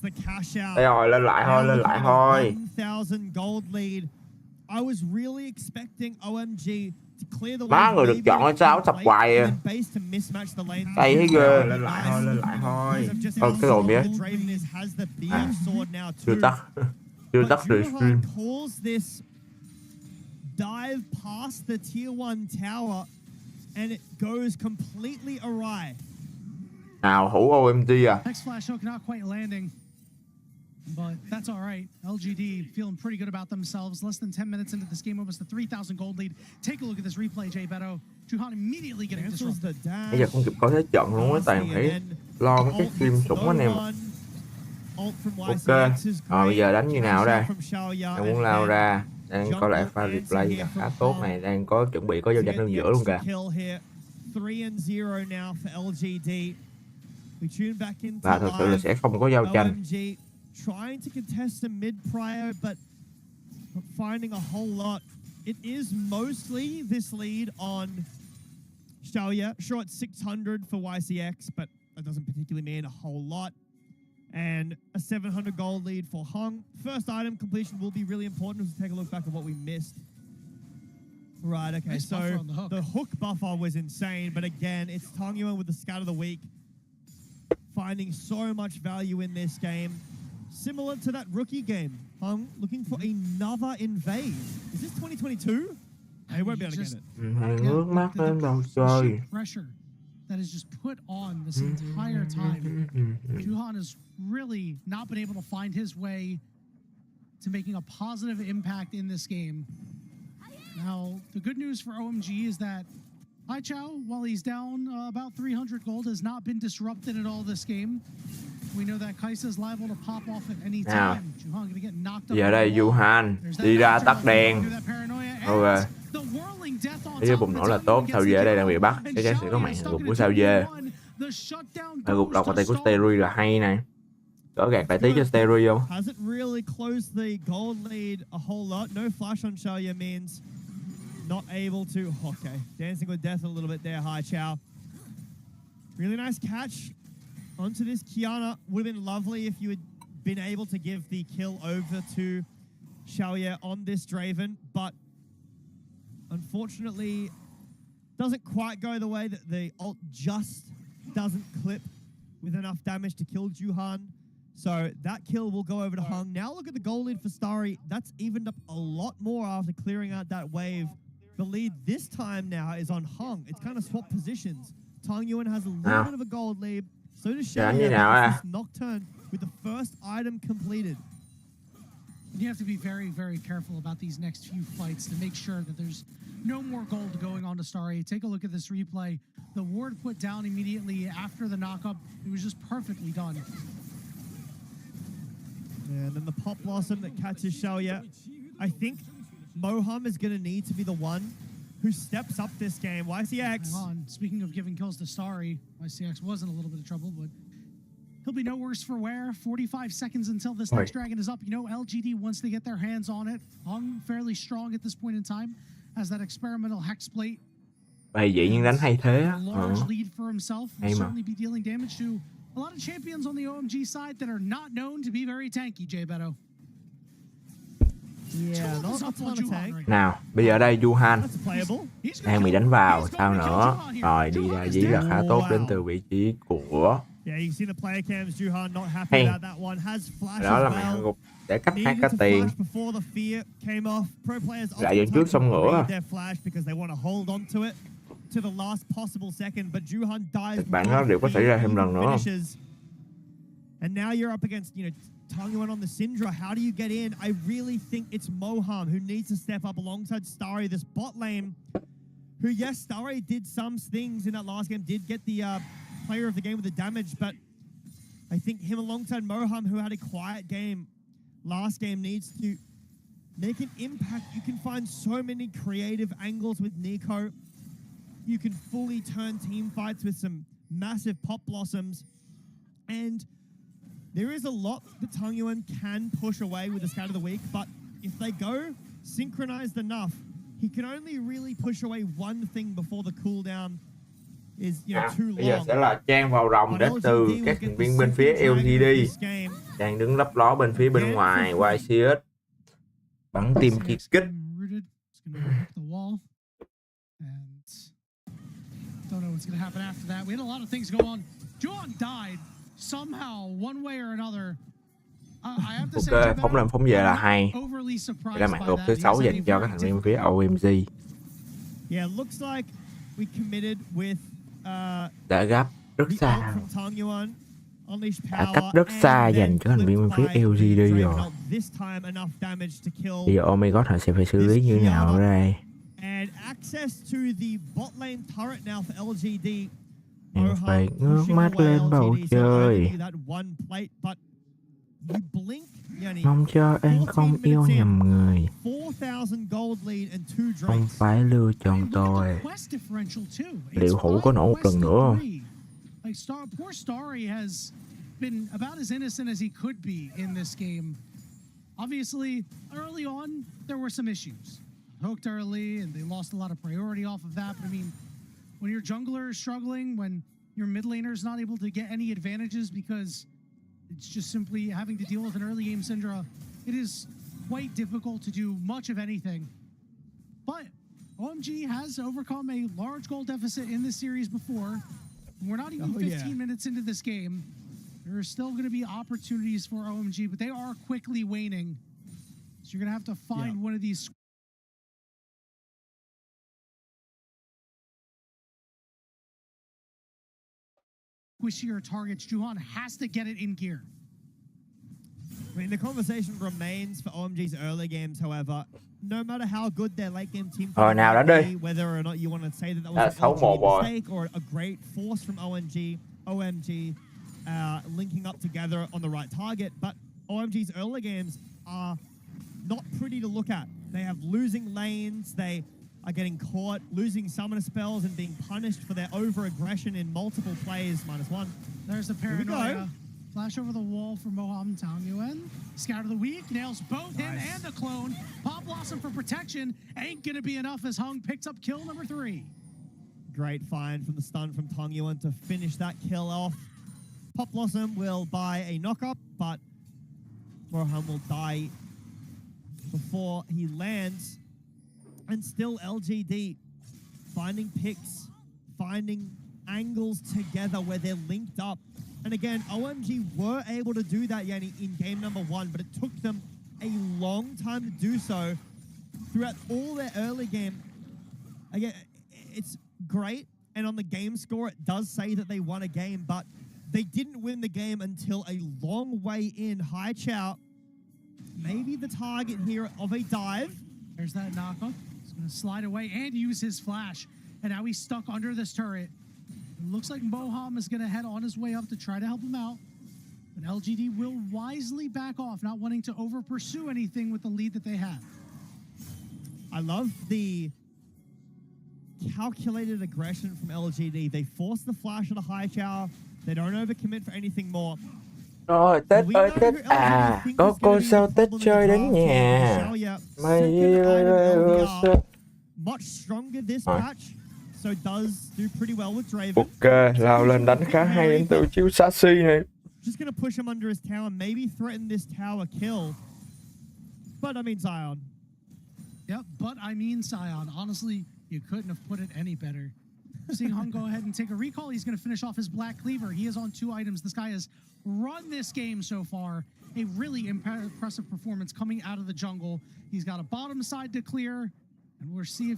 Đây rồi, lên lại thôi, lên lại thôi. Má người được chọn hay sao sập hoài à. Đây thấy ghê. Lên lại thôi, lên lại thôi. Cái đồ mía. À, chưa tắt. Chưa tắt stream. Dive past the tier 1 tower and it goes completely awry. Nào hủ OMG à. Next flash hook not quite landing. But that's all right. LGD feeling pretty good about themselves. Less than 10 minutes into this game, almost a 3,000 gold lead. Take a look at this replay, Jay Beto. Juhan immediately getting disrupted. Bây giờ không kịp coi thế trận luôn á, toàn phải lo mấy cái stream sủng anh em. Ok. Bây giờ đánh như nào đây? Đang muốn lao ra. Đang có lại pha replay khá tốt này. Đang có chuẩn bị có giao tranh ở giữa luôn kìa. Và thật sự là sẽ không có giao tranh. Trying to contest a mid prior, but finding a whole lot. It is mostly this lead on Xiaoya. Sure, it's 600 for YCX, but that doesn't particularly mean a whole lot. And a 700 gold lead for Hung. First item completion will be really important as we take a look back at what we missed. Right, okay, nice, so the hook buffer was insane, but again, it's Tong Yuan with the scout of the week. Finding so much value in this game. Similar to that rookie game. Hung looking for another invade. Is this 2022? He won't be able to get it. Nước mắt lên đầu trời. Pressure that is just put on this entire time. Juhan has really not been able to find his way to making a positive impact in this game. Now, the good news for OMG is that Hai Chao, while he's down about 300 gold, has not been disrupted at all this game. We know that Kai'Sa's liable to pop off at any time. Juhan gonna get knocked up. Giờ đây Juhan đi ra tắt đèn. Ok. Cái bùng nổ là tốt. Sao dê đây đang bị bắt. Chắc chắn sẽ có màn gục của sao dê. Gục độc vào tay của Steri là hay này. Có gạt lại tí cho Steri không? Hasn't really closed the gold lead a whole lot. No flash on Xiaoya means not able to. Okay, dancing with death a little bit there, Hai Chao. Really nice catch onto this Kiana. Would have been lovely if you had been able to give the kill over to Xiaoya on this Draven, but unfortunately doesn't quite go the way that the ult just doesn't clip with enough damage to kill Juhan. So that kill will go over to Hung. Now look at the goal lead for Starry. That's evened up a lot more after clearing out that wave. The lead this time now is on Hung. It's kind of swapped positions. Tong Yuan has a little bit of a gold lead. So does Xiaoya. Nocturne with the first item completed. You have to be very, very careful about these next few fights to make sure that there's no more gold going on to Starry. Take a look at this replay. The ward put down immediately after the knock-up. It was just perfectly done. And then the pop blossom that catches Xiaoya. I think Moham is going to need to be the one who steps up this game. YCX. Speaking of giving kills to Starry, YCX was in a little bit of trouble, but he'll be no worse for wear. 45 seconds until this next dragon is up. You know, LGD, once they get their hands on it, Hung fairly strong at this point in time, has that experimental hex plate. Bài dị nhưng đánh hay thế. Large lead for himself. Will certainly be dealing damage to a lot of champions on the OMG side that are not known to be very tanky, Jay Beto. Yeah, not a ton of tank. Nào, bây giờ đây Juhan đang bị đánh vào, sao nữa? Rồi đi ra dí là khá tốt đến từ vị trí của hay. Đó là màn gục để cách hát cả tiền. Lại dẫn trước xong nữa. Kịch bản đó đều có xảy ra thêm lần nữa. And now you're up against, Tong Yuan on the Syndra. How do you get in? I really think it's Moham who needs to step up alongside Starry, this bot lane, who, yes, Starry did some things in that last game, did get the player of the game with the damage, but I think him alongside Moham, who had a quiet game last game, needs to make an impact. You can find so many creative angles with Nico. You can fully turn team fights with some massive pop blossoms, and there is a lot that Tong Yuan can push away with the Scout of the Week, but if they go synchronized enough, he can only really push away one thing before the cooldown is, too long. Bây giờ sẽ là trang vào rồng đến từ các thành viên bên phía LGD. đang đứng lấp ló bên phía bên ngoài. YCS bắn tim chi kích. Don't know what's going to happen after that. We had a lot of things go on. John died somehow, one way or another. I have to say, Ok, phóng lên phóng về là hay. Đây là màn gục thứ 6 dành cho các thành viên phía OMG. Yeah, looks like we committed with Đã gấp rất xa. Đã đã cấp rất xa dành cho thành viên bên phía LGD rồi. Bây giờ Omega họ sẽ phải xử lý như thế nào ở đây? Em phải ngước mắt lên bầu trời, mong cho em không yêu nhầm người, không phải lựa chọn tôi. Liệu Hữu có nổ một lần nữa không? Poor Starry has been about as innocent as he could be in this game. Obviously, early on, there were some issues. Hooked early, and they lost a lot of priority off of that. But I mean, when your jungler is struggling, when your mid laner is not able to get any advantages because it's just simply having to deal with an early game Syndra, it is quite difficult to do much of anything. But OMG has overcome a large goal deficit in this series before. We're not even 15 minutes into this game. There are still going to be opportunities for OMG, but they are quickly waning. So you're going to have to find one of these squishier targets. Juhan has to get it in gear. I mean, the conversation remains for OMG's early games, however. No matter how good their late game team nào đã đi. whether or not you want to say that that was an LG mistake or a great force from OMG linking up together on the right target, but OMG's early games are not pretty to look at. They have losing lanes, they are getting caught, losing summoner spells and being punished for their over-aggression in multiple plays, -1. There's the paranoia. Flash over the wall for Moham Tang Yuan. Scout of the week nails both him and the clone. Pop Blossom for protection ain't gonna be enough as Hung picks up kill number 3. Great find from the stun from Tang Yuan to finish that kill off. Pop Blossom will buy a knock-up, but Moham will die before he lands. And still LGD finding picks, finding angles together where they're linked up. And again, OMG were able to do that, Yanni, in game number 1, but it took them a long time to do so throughout all their early game. Again, it's great, and on the game score, it does say that they won a game, but they didn't win the game until a long way in. Hai Chao, maybe the target here of a dive. There's that knockup. He's going to slide away and use his flash, and now he's stuck under this turret. It looks like Moham is going to head on his way up to try to help him out. But LGD will wisely back off, not wanting to over-pursue anything with the lead that they have. I love the calculated aggression from LGD. They force the flash of the Hai Chao. They don't overcommit for anything more. Rồi, Tết ơi Tết à, có cô sao Tết chơi đến nhà. Mày Much stronger this patch. So does do pretty well with Draven. Ok, lao lên đánh khá hay đến từ chiêu Sassy này. Just gonna push him under his tower, maybe threaten this tower kill. But I mean Zion. Yep, but I mean Zion. Honestly, you couldn't have put it any better. Seeing Hung go ahead and take a recall, he's going to finish off his Black Cleaver. He is on 2 items. This guy has run this game so far. A really impressive performance coming out of the jungle. He's got a bottom side to clear, and we'll see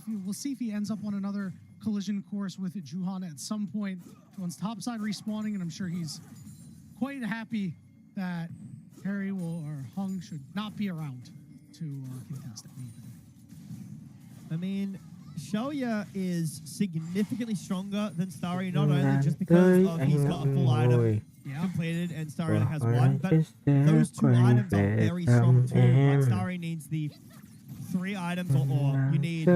if he ends up on another collision course with Juhan at some point. Juhan's top side respawning, and I'm sure he's quite happy that Harry or Hung should not be around to contest anything. I mean, Xiaoya is significantly stronger than Starry, not only just because of he's got a full item completed and Starry has 1, but those 2 items are very strong too. Like Starry needs the 3 items, or you need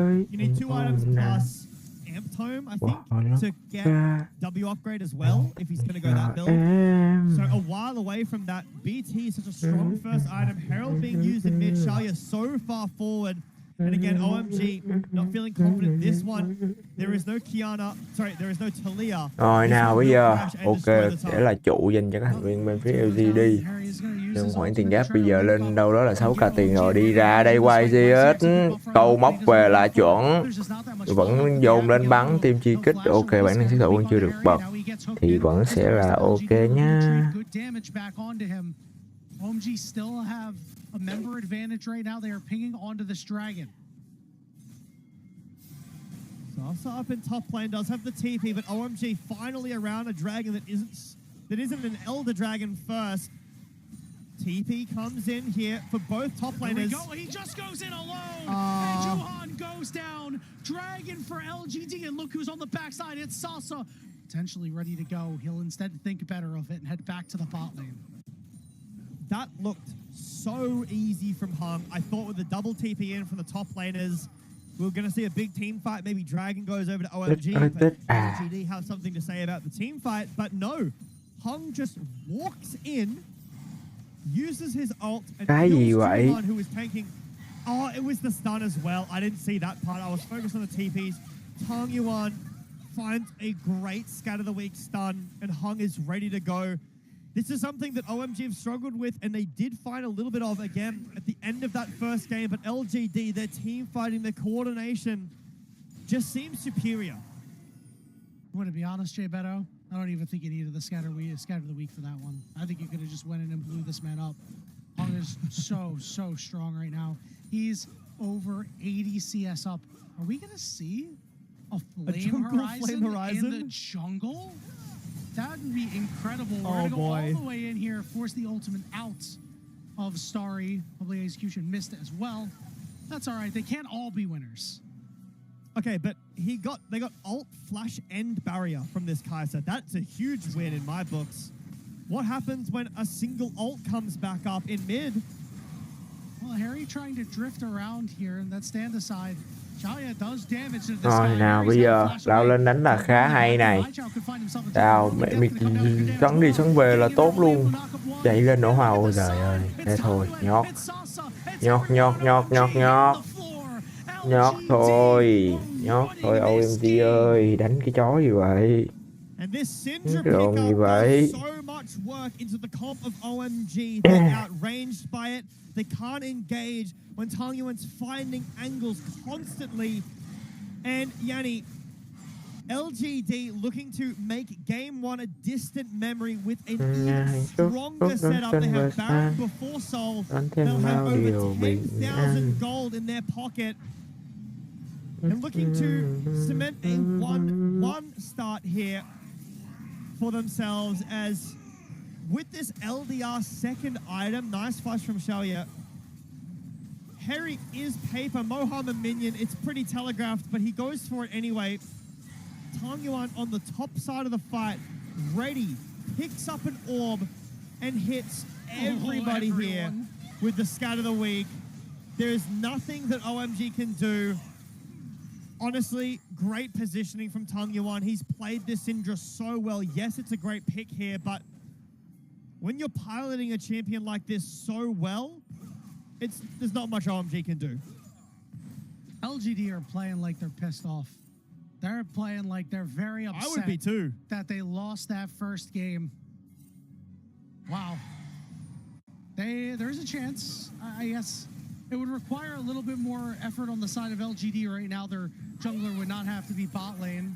2 items plus Amp Tome, I think, to get W upgrade as well, if he's going to go that build. So a while away from that. BT is such a strong first item. Herald being used in mid, Xiaoya so far forward. And again, OMG not feeling confident. This one, there is no Kiana, there is no Talia. Rồi nào bây giờ, ok, sẽ là trụ dành cho các thành viên bên phía LGD. Nhưng khoản tiền giáp bây giờ lên đâu đó là 6k tiền rồi. Đi ra đây quay GS, câu móc về là chuẩn, vẫn dồn lên bắn team chi kích. Ok, bản năng xếp thủ vẫn chưa được bật thì vẫn sẽ là ok nha. OMG still have a member advantage right now. They are pinging onto this dragon. Sasa up in top lane does have the TP, but OMG finally around a dragon that isn't an Elder Dragon first. TP comes in here for both top laners. He just goes in alone. And Juhan goes down. Dragon for LGD, and look who's on the backside. It's Sasa. Potentially ready to go. He'll instead think better of it and head back to the bot lane. That looked so easy from Hung. I thought with the double TP in from the top laners, we were going to see a big team fight. Maybe Dragon goes over to OMG, but LGD have something to say about the team fight. But no, Hung just walks in, uses his ult, and kills Juhan, who was tanking. Oh, it was the stun as well. I didn't see that part. I was focused on the TPs. Tong Yuan finds a great Scatter the Weak stun, and Hung is ready to go. This is something that OMG have struggled with, and they did find a little bit of, again, at the end of that first game, but LGD, their team fighting, their coordination just seems superior. I'm going to be honest, Jay Beto, I don't even think you needed the scatter the weak for that one. I think you could have just went in and blew this man up. Hung is so strong right now. He's over 80 CS up. Are we going to see a flame horizon in the jungle? That would be incredible. We're going to go all the way in here, force the ultimate out of Starry. Probably execution missed it as well. That's all right. They can't all be winners. Okay, but they got ult, flash, and barrier from this Kai'Sa. That's a huge win in my books. What happens when a single ult comes back up in mid? Well, Harry trying to drift around here, and that stand aside. Rồi nào, bây giờ lao lên đánh là khá hay này. Đào mẹ sóng đi sóng về là tốt luôn. Chạy lên nổ hào, ôi trời ơi. Thế thôi, nhót thôi OMG ơi, đánh cái chó gì vậy? Cái đồ gì vậy? They can't engage when Tong Yuan's finding angles constantly. And Yanni, LGD looking to make game one a distant memory with an even stronger setup. They have Baron before Soul. They'll have over 10,000 gold in their pocket. And looking to cement a 1-1 start here for themselves as with this LDR second item, nice flash from Shalia. Harry is paper, Moham a minion. It's pretty telegraphed, but he goes for it anyway. Tong Yuan on the top side of the fight, ready, picks up an orb and hits everybody here with the Scatter the Weak. There is nothing that OMG can do. Honestly, great positioning from Tong Yuan. He's played this Syndra so well. Yes, it's a great pick here, but when you're piloting a champion like this so well, there's not much OMG can do. LGD are playing like they're pissed off. They're playing like they're very upset. I would be too. That they lost that first game. Wow. There's a chance. I guess it would require a little bit more effort on the side of LGD right now. Their jungler would not have to be bot lane.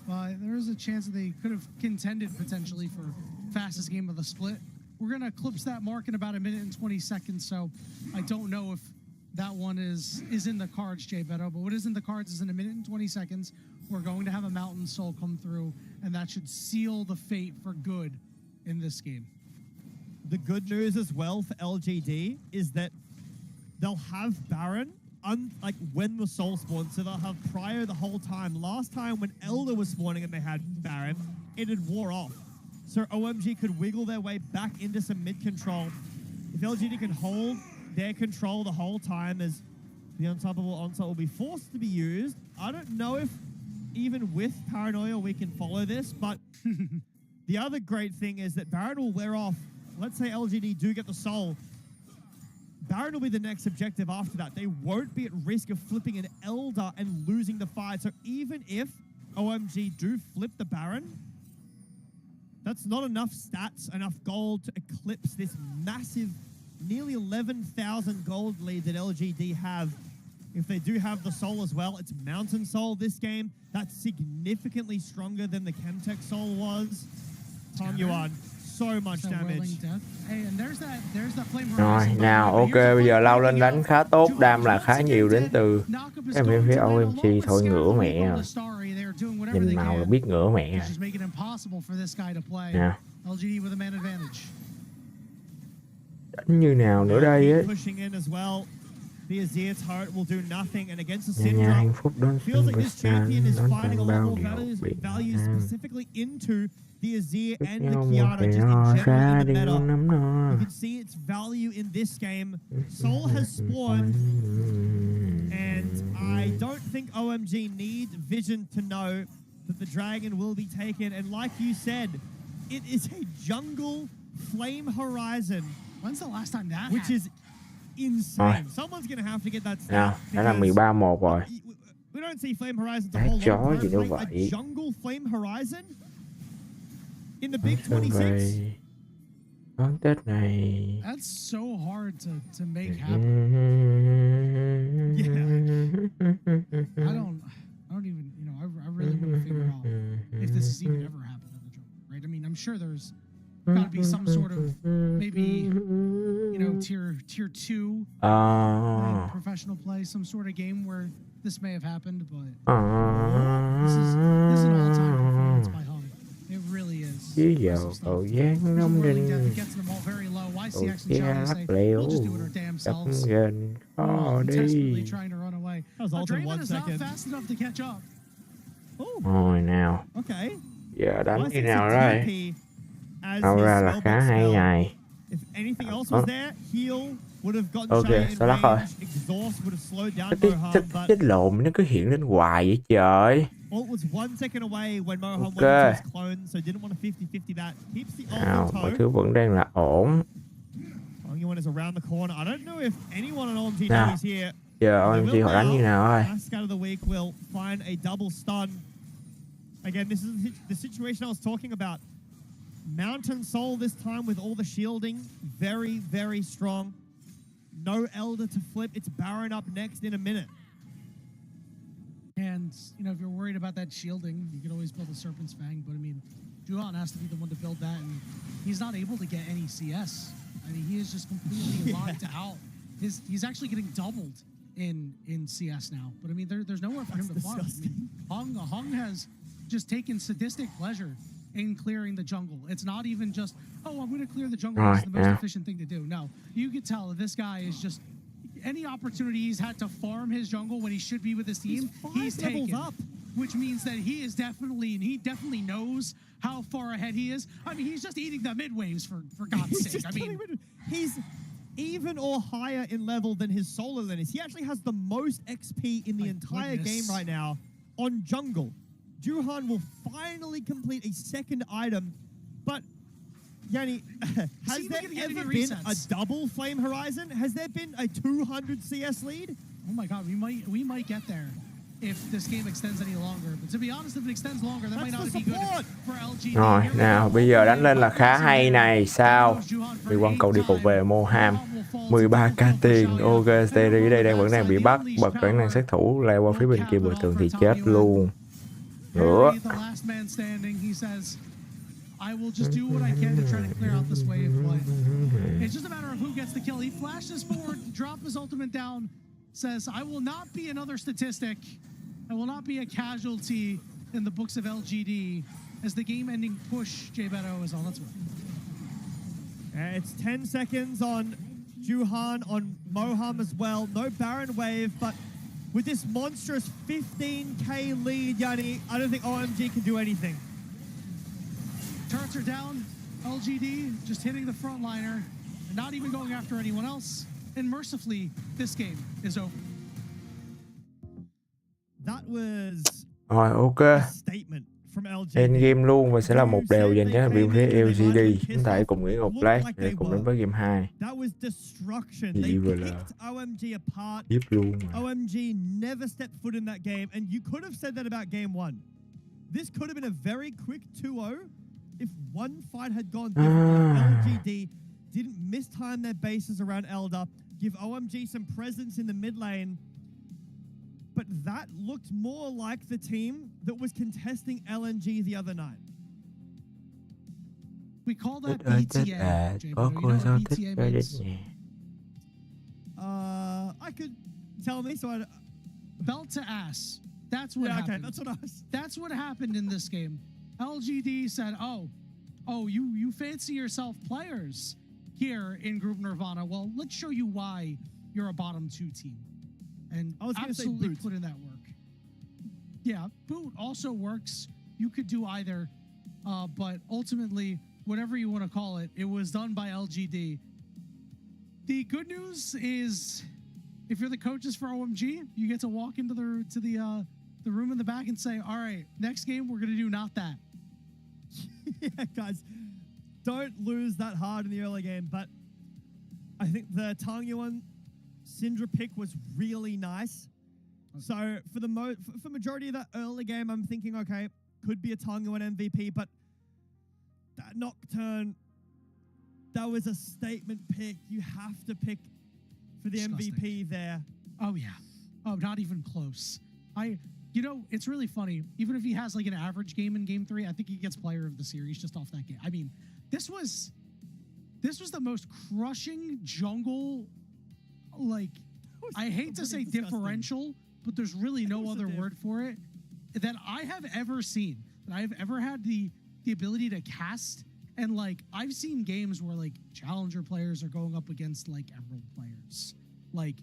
But there is a chance that they could have contended potentially for fastest game of the split. We're going to eclipse that mark in about 1 minute and 20 seconds, so I don't know if that one is in the cards, Jay Beto, but what is in the cards is in 1 minute and 20 seconds, we're going to have a Mountain Soul come through, and that should seal the fate for good in this game. The good news as well for LGD is that they'll have Baron like when the Soul spawns, so they'll have Prior the whole time. Last time when Elder was spawning and they had Baron, it had wore off. So OMG could wiggle their way back into some mid control. If LGD can hold their control the whole time as the unstoppable onslaught will be forced to be used. I don't know if even with Paranoia we can follow this, but the other great thing is that Baron will wear off. Let's say LGD do get the Soul. Baron will be the next objective after that. They won't be at risk of flipping an Elder and losing the fight. So even if OMG do flip the Baron, That's not enough stats, enough gold to eclipse this massive, nearly 11,000 gold lead that LGD have. If they do have the soul as well, it's Mountain Soul this game. That's significantly stronger than the Chemtech Soul was. Tong Yuan, so much damage. Hey, and there's that flame Rồi, horizon. nào, ok, bây giờ lao lên đánh khá tốt, đam là khá nhiều đến từ em bên phía OMG thôi, ngửa mẹ rồi. Nhìn màu là biết ngửa mẹ rồi. Nè. Đánh như nào nữa đây ấy. Nhà hạnh phúc đón xuân của Sàn, đón tàn bao điều biển the Azir and the nhau Kiana một just in nó general ra in the điều meta. nắm nó. You can see its value in this game. Soul has spawned, and I don't think OMG need Vision to know that the dragon will be taken. And like you said, it is a jungle flame horizon. When's the last time that which is insane. Someone's gonna have to get that stat. Đã là 13-1 rồi. We don't see flame horizons a whole chó lot. gì đâu A vậy. jungle flame horizon in the big 26. Đón Tết này. That's so hard to make happen. Yeah. I don't even, you know, I really want to figure out if this has even ever happened in the jungle, right? I mean, I'm sure there's got to be some sort of maybe, you know, tier 2 professional play, some sort of game where this may have happened, but this is an all-time performance by Hung. It really is. Chứ dầu cầu giang nông đình. Cầu cha lắc lẻo. Đập gần khó đi. Rồi nào. Giờ đánh như nào đây? Đâu ra là khá hay này. Ok, sao lắc rồi? Cái lộn nó cứ hiện lên hoài vậy trời. Ok. Nào, mọi thứ vẫn đang là ổn. Nào, giờ OMG họ đánh như nào rồi? Again, this is the situation I was talking about. Mountain Soul this time with all the shielding, very, very strong. No Elder to flip. It's Baron up next in a minute. And, you know, if you're worried about that shielding, you can always build a Serpent's Fang, but I mean, Juhan has to be the one to build that, and he's not able to get any CS. I mean, he is just completely locked out. He's actually getting doubled in CS now, but I mean, there's nowhere for him to farm. I mean, Hung has just taken sadistic pleasure in clearing the jungle. It's not even just, oh, I'm going to clear the jungle. It's the most efficient thing to do. No, you can tell that this guy is just, any opportunity he's had to farm his jungle when he should be with his team, he's taken up. Which means that he definitely knows how far ahead he is. I mean, he's just eating the mid waves for God's sake. I mean, he's even or higher in level than his solo lane is. He actually has the most XP in the entire game right now on jungle. Juhan will finally complete a second item, but Yanni, has there ever been a double flame horizon? Has there been a 200 CS lead? Oh my God, we might get there if this game extends any longer. But to be honest, if it extends longer, that might not be good for LGD. Rồi, nào, bây giờ đánh lên là khá hay này, sao? Vì quăng cầu đi cầu về Moham 13k tiền, OG Steri đây vẫn đang bị bắt, bật bản năng sát thủ leo qua phía bên kia bờ tường thì chết luôn. Nữa. I will just do what I can to try to clear out this wave, but it's just a matter of who gets the kill. He flashes forward, drop his ultimate down, says, I will not be another statistic. I will not be a casualty in the books of LGD as the game-ending push, J Beto, is on. Let's go. It's 10 seconds on Juhan, on Moham as well. No Baron wave, but with this monstrous 15k lead, Yanni, I don't think OMG can do anything. Turrets are down. LGD just hitting the frontliner and not even going after anyone else. And mercifully, this game is over. That was ok. a statement from LGD. End game luôn và sẽ là một đều dành cho bên phía LGD. Chúng ta hãy cùng nghỉ một lát để cùng đến với game 2. That was destruction. Gì They vừa picked là OMG apart. tiếp luôn. OMG never stepped foot in that game, and you could have said that about game 1. This could have been a very quick 2-0. if one fight had gone differently, LGD didn't mistime their bases around Elder, give OMG some presence in the mid lane, but that looked more like the team that was contesting LNG the other night. We call that BTA. J-Bo. You know what BTA means? I could tell me, so I... Belt to ass. That's what happened. Okay, that's what I was... That's what happened in this game. LGD said, oh, you fancy yourself players here in Group Nirvana. Well, let's show you why you're a bottom 2 team. And I was gonna say absolutely boot. put in that work. Yeah, boot also works. You could do either, but ultimately, whatever you want to call it, it was done by LGD. The good news is, if you're the coaches for OMG, you get to walk into the room in the back and say, all right, next game, we're going to do not that. Yeah, guys, don't lose that hard in the early game, but I think the Tangyuan Syndra pick was really nice. So for the for majority of that early game, I'm thinking, okay, could be a Tangyuan MVP, but that Nocturne, that was a statement pick. You have to pick for the Disgusting. MVP there. Oh, yeah. Oh, not even close. You know, it's really funny. Even if he has like an average game in game 3, I think he gets player of the series just off that game. I mean, this was the most crushing jungle, like, I hate to say disgusting. differential, but there's really no other word for it, that I have ever seen, that I've ever had the ability to cast. And like, I've seen games where like challenger players are going up against like emerald players. Like,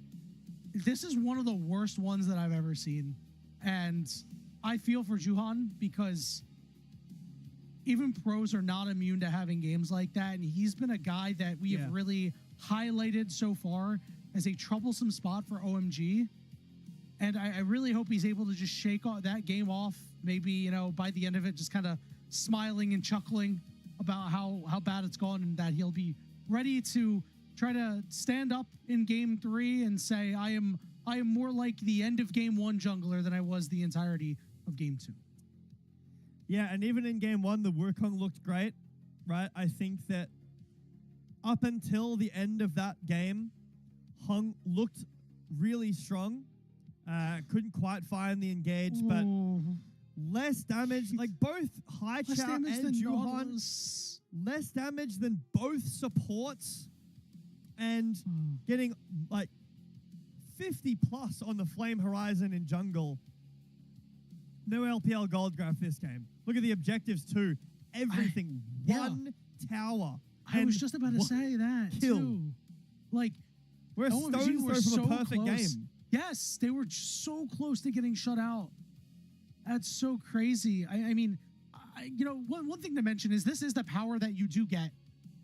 this is one of the worst ones that I've ever seen. And I feel for Juhan, because even pros are not immune to having games like that. And he's been a guy that we have really highlighted so far as a troublesome spot for OMG. And I really hope he's able to just shake that game off. Maybe, you know, by the end of it, just kind of smiling and chuckling about how bad it's gone, and that he'll be ready to try to stand up in game 3 and say, I am more like the end of game 1 jungler than I was the entirety of game 2. Yeah, and even in game 1, the Wukong looked great, right? I think that up until the end of that game, Hung looked really strong. Couldn't quite find the engage, but less damage. Like both Haichao and Juhan, less damage than both supports, and getting like 50 plus on the Flame Horizon in jungle. No LPL gold graph this game. Look at the objectives too. Everything. One tower. I was just about to say that too. Like, we're a stone's throw from a perfect game. Yes, they were so close to getting shut out. That's so crazy. I mean, you know, one thing to mention is this is the power that you do get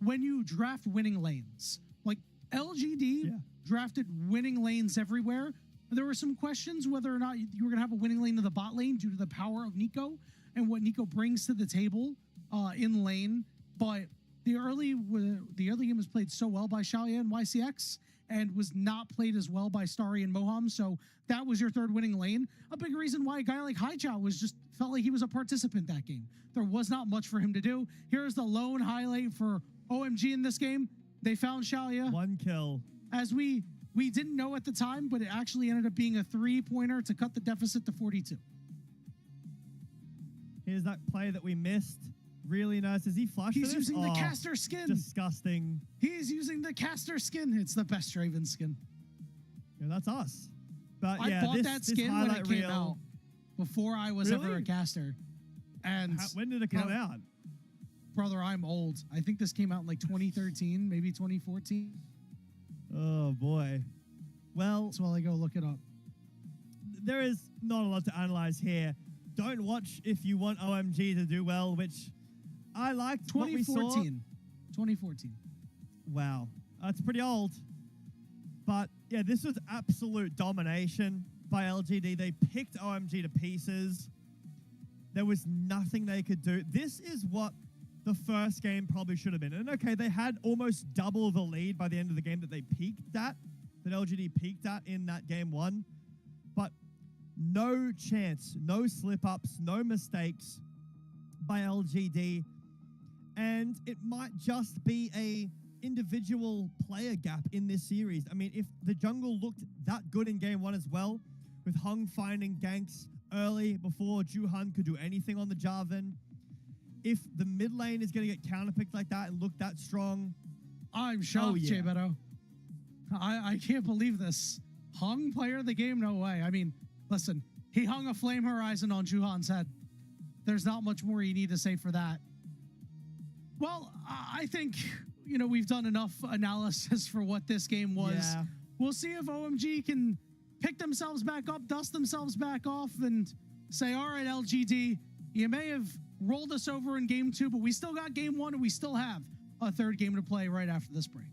when you draft winning lanes. Like LGD drafted winning lanes everywhere. There were some questions whether or not you were going to have a winning lane to the bot lane due to the power of Nico and what Nico brings to the table in lane. But the early game was played so well by Xiaoya and YCX, and was not played as well by Starry and Moham. So that was your third winning lane. A big reason why a guy like Haichao felt like he was a participant that game. There was not much for him to do. Here's the lone highlight for OMG in this game. They found Xiaoya. 1 kill. As we didn't know at the time, but it actually ended up being a 3-pointer to cut the deficit to 42. Here's that play that we missed. Really nice. Is he flush? He's using the caster skin. Disgusting. He's using the caster skin. It's the best Draven skin. Yeah, that's us. But I bought that skin when it came out, before I was ever a caster. And when did it come out? Brother, I'm old. I think this came out in like 2013, maybe 2014. Oh boy. Well, that's while I go look it up. There is not a lot to analyze here. Don't watch if you want OMG to do well, which I liked. 2014. 2014. Wow. That's pretty old. But yeah, this was absolute domination by LGD. They picked OMG to pieces. There was nothing they could do. This is what the first game probably should have been. And okay, they had almost double the lead by the end of the game that they peaked at, that LGD peaked at in that game 1. But no chance, no slip-ups, no mistakes by LGD And it might just be a individual player gap in this series. I mean, if the jungle looked that good in game 1 as well, with Hung finding ganks early before Juhan could do anything on the Jarvan, if the mid lane is going to get counterpicked like that and look that strong, I'm shocked, yeah. Jay Beto. I can't believe this. Hung player of the game? No way. I mean, listen, he hung a flame horizon on Juhan's head. There's not much more you need to say for that. Well, I think, you know, we've done enough analysis for what this game was. Yeah. We'll see if OMG can pick themselves back up, dust themselves back off, and say, all right, LGD, you may have rolled us over in game 2, but we still got game 1, and we still have a third game to play right after this break.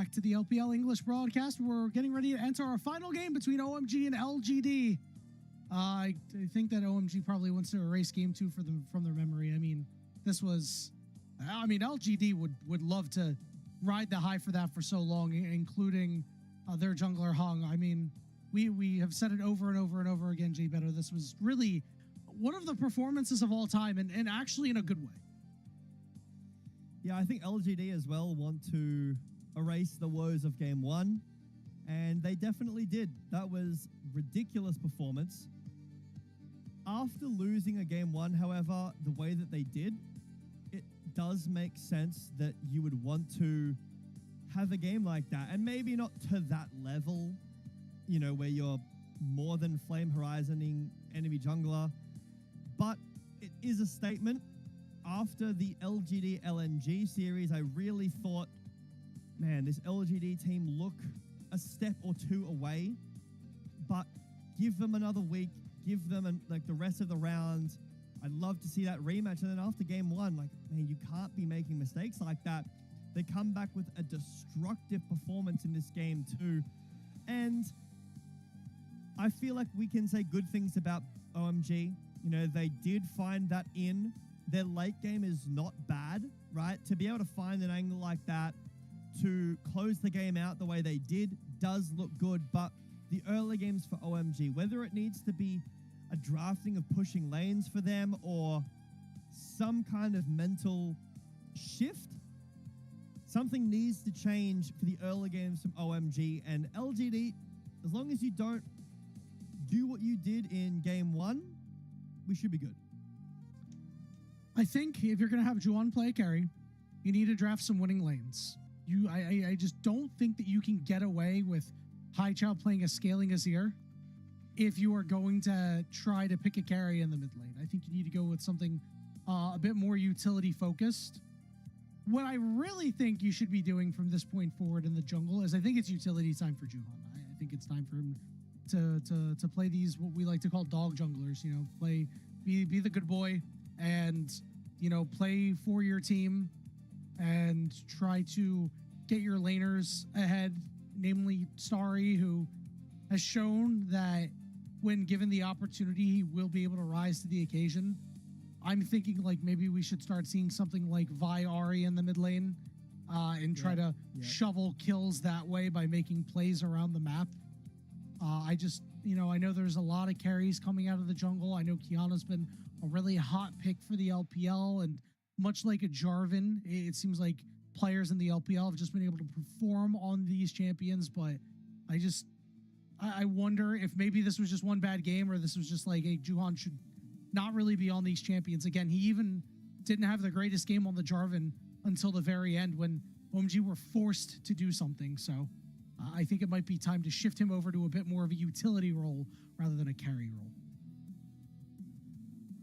back to the LPL English broadcast. We're getting ready to enter our final game between OMG and LGD. I think that OMG probably wants to erase game 2 from their memory. I mean, LGD would love to ride the high for that for so long, including their jungler Hung. I mean, we have said it over and over and over again, Jay Beto. This was really one of the performances of all time, and actually in a good way. Yeah, I think LGD as well want to erase the woes of game 1, and they definitely did. That was ridiculous performance. After losing a game 1, however, the way that they did, it does make sense that you would want to have a game like that, and maybe not to that level, you know, where you're more than Flame Horizoning enemy jungler, but it is a statement. After the LGD LNG series, I really thought, man, this LGD team look a step or 2 away, but give them another week, give them like the rest of the round. I'd love to see that rematch. And then after game 1, like, man, you can't be making mistakes like that. They come back with a destructive performance in this game too. And I feel like we can say good things about OMG. You know, they did find that in. Their late game is not bad, right? To be able to find an angle like that, to close the game out the way they did, does look good. But the early games for OMG, whether it needs to be a drafting of pushing lanes for them or some kind of mental shift, something needs to change for the early games from OMG. And LGD, as long as you don't do what you did in game 1, we should be good. I think if you're going to have Juan play carry, you need to draft some winning lanes. I just don't think that you can get away with Haichao playing a scaling Azir if you are going to try to pick a carry in the mid lane. I think you need to go with something a bit more utility focused. What I really think you should be doing from this point forward in the jungle is I think it's utility time for Juhan. I think it's time for him to play these, what we like to call dog junglers, you know, be the good boy and, you know, play for your team and try to get your laners ahead, namely Starry, who has shown that when given the opportunity, he will be able to rise to the occasion. I'm thinking like maybe we should start seeing something like Vi Ari in the mid lane and try to shovel kills that way by making plays around the map. I just, you know, I know there's a lot of carries coming out of the jungle. I know Kiana's been a really hot pick for the LPL, and much like a Jarvan, it seems like players in the LPL have just been able to perform on these champions, but I wonder if maybe this was just one bad game or this was just like, hey, Juhan should not really be on these champions. Again, he even didn't have the greatest game on the Jarvan until the very end when OMG were forced to do something. So I think it might be time to shift him over to a bit more of a utility role rather than a carry role.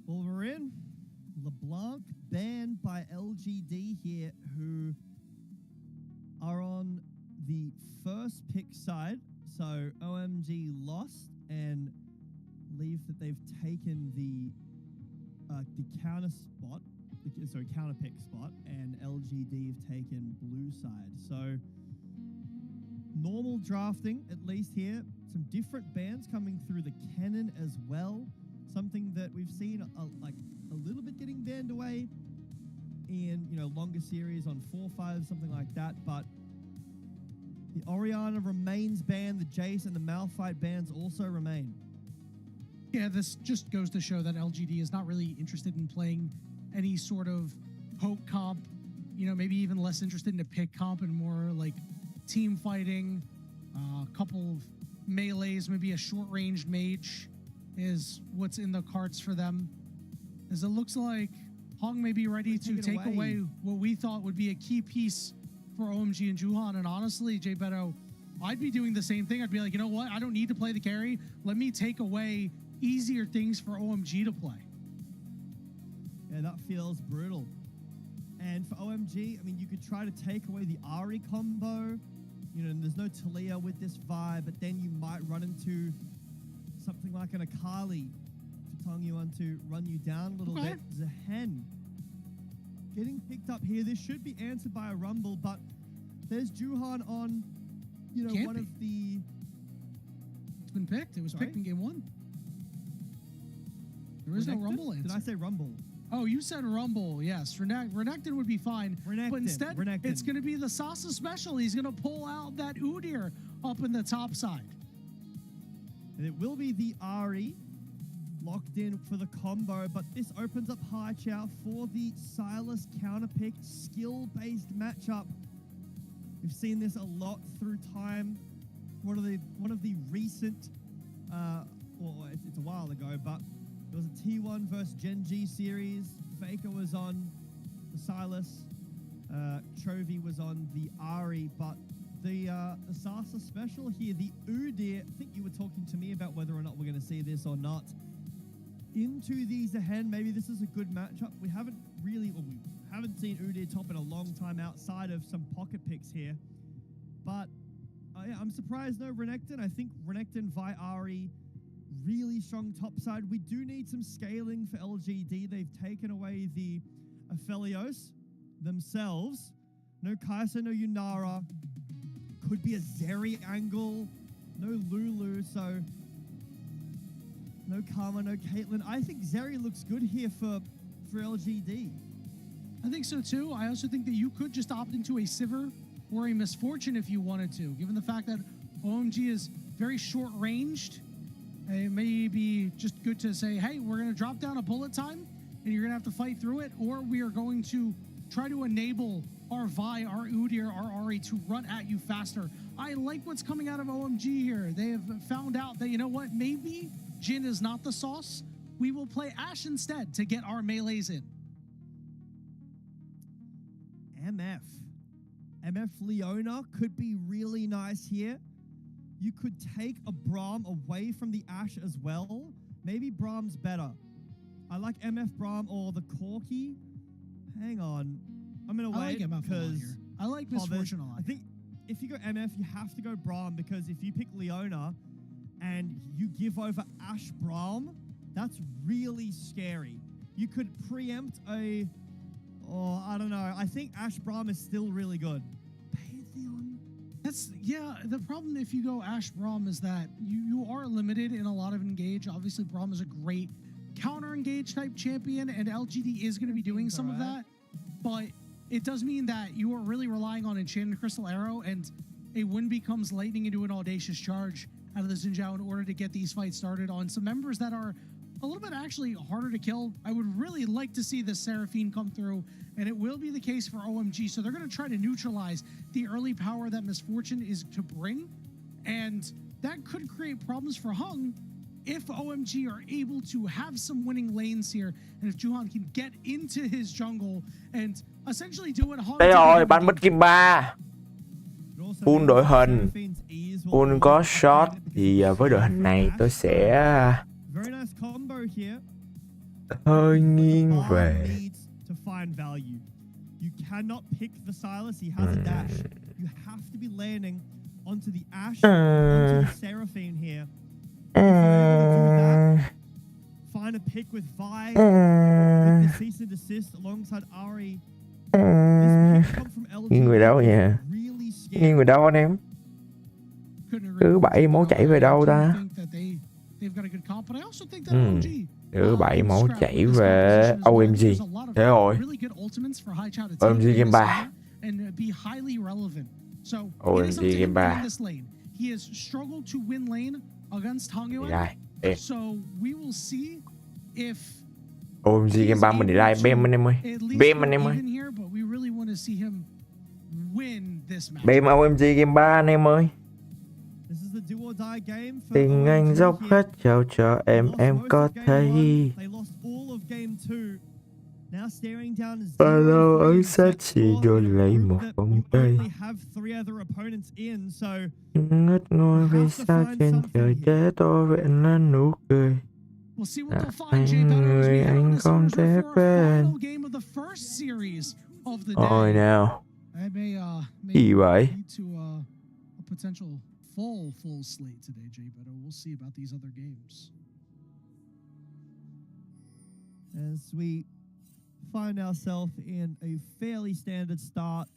Well, we're in. LeBlanc banned by LGD here, who are on the first pick side. So OMG lost and believe that they've taken the counter spot, counter pick spot, and LGD have taken blue side. So normal drafting, at least here. Some different bans coming through the Cannon as well. Something that we've seen a little bit getting banned away in, you know, longer series on 4-5, something like that. But the Orianna remains banned. The Jace and the Malphite bans also remain. Yeah, this just goes to show that LGD is not really interested in playing any sort of poke comp, you know, maybe even less interested in a pick comp and more like team fighting, a couple of melees, maybe a short-ranged mage is what's in the cards for them. As it looks like Hong may be ready to take away what we thought would be a key piece for OMG and Juhan. And honestly, Jay Beto, I'd be doing the same thing. I'd be like, you know what? I don't need to play the carry. Let me take away easier things for OMG to play. Yeah, that feels brutal. And for OMG, I mean, you could try to take away the Ari combo. You know, and there's no Talia with this vibe, but then you might run into something like an Akali to tongue you on to run you down a little bit. Zehen getting picked up here. This should be answered by a Rumble, but There's Juhan on, you know, Can't one be. of the... It's been picked. It was Sorry? picked in game 1. There is no Renekton? Rumble Did I answer. say Rumble? Oh, you said Rumble. Yes, Renekton would be fine. But Renekton, instead, Renekton. it's going to be the Sasa special. He's going to pull out that Udyr up in the top side. And it will be the Ari locked in for the combo, but this opens up Haichao for the Silas counterpick skill-based matchup. We've seen this a lot through time. One of the recent, well, it's a while ago, but there was a T1 versus Gen G series. Faker was on the Silas, Chovy was on the Ari, but the Sasa special here, the Udyr, I think you were talking to me about whether or not we're going to see this or not. Into these ahead, maybe this is a good matchup. We haven't seen Udyr top in a long time outside of some pocket picks here. But yeah, I'm surprised no Renekton. I think Renekton via Ari, really strong top side. We do need some scaling for LGD. They've taken away the Aphelios themselves. No Kai'Sa, no Yunara. Could be a Zeri angle. No Lulu, so no Karma, no Caitlyn. I think Zeri looks good here for LGD. I think so too. I also think that you could just opt into a Sivir or a Misfortune if you wanted to, given the fact that OMG is very short ranged. It may be just good to say, hey, we're going to drop down a bullet time and you're going to have to fight through it, or we are going to try to enable our Vi, our Udyr, our Ari to run at you faster. I like what's coming out of OMG here. They have found out that, you know what, maybe Jhin is not the sauce. We will play Ashe instead to get our melees in. MF Leona could be really nice here. You could take a Braum away from the Ashe as well. Maybe Braum's better. I like MF Braum or the Corki. Hang on. I'm going to wait because I like Misfortune a lot. I think if you go MF, you have to go Braum, because if you pick Leona and you give over Ashe Braum, that's really scary. You could preempt I don't know. I think Ashe Braum is still really good. Pantheon. Yeah, the problem if you go Ashe Braum is that you are limited in a lot of engage. Obviously, Braum is a great counter engage type champion, and LGD is going to be doing some of that. But it does mean that you are really relying on Enchanted Crystal Arrow, and a win becomes lightning into an audacious charge out of the Xin Zhao in order to get these fights started on some members that are a little bit actually harder to kill. I would really like to see the Seraphine come through, and it will be the case for OMG. So they're going to try to neutralize the early power that Misfortune is to bring, and that could create problems for Hung if OMG are able to have some winning lanes here, and if Juhan can get into his jungle and essentially do what Hung Đây did. rồi, bắn mất kim 3. Full đội hình. Full có shot. Thì với đội hình này tôi sẽ Very nice combo here. hơi nghiêng Braum về. needs to find value. You cannot pick the Silas. He has a dash. You have to be landing onto the Ashe, onto the Seraphine here. If you're able to do that, find a pick with Vi, with the cease and desist alongside Ari. This pick come from LG. Nghiêng về đâu nha? Really scary. Nghiêng về đâu anh em? Thứ 7 máu chảy về đâu ta? Thứ 7 máu chảy về OMG. Thế rồi. OMG game 3. OMG game 3. He has struggled to win lane against Hongyuan. Đây, So we will see if OMG game 3 mình đi live bem anh em ơi. Bem anh em ơi. Bem OMG game 3 anh em ơi. Tình anh dốc hết trao cho em có thấy. Bao ở sát chỉ đôi lấy một vòng tay. Ngất ngồi vì sao trên trời để tôi vẹn lên nụ cười. Anh người anh không thể quên. Ôi nào. Gì vậy? Full slate today, Jay Beto. We'll see about these other games. As we find ourselves in a fairly standard start,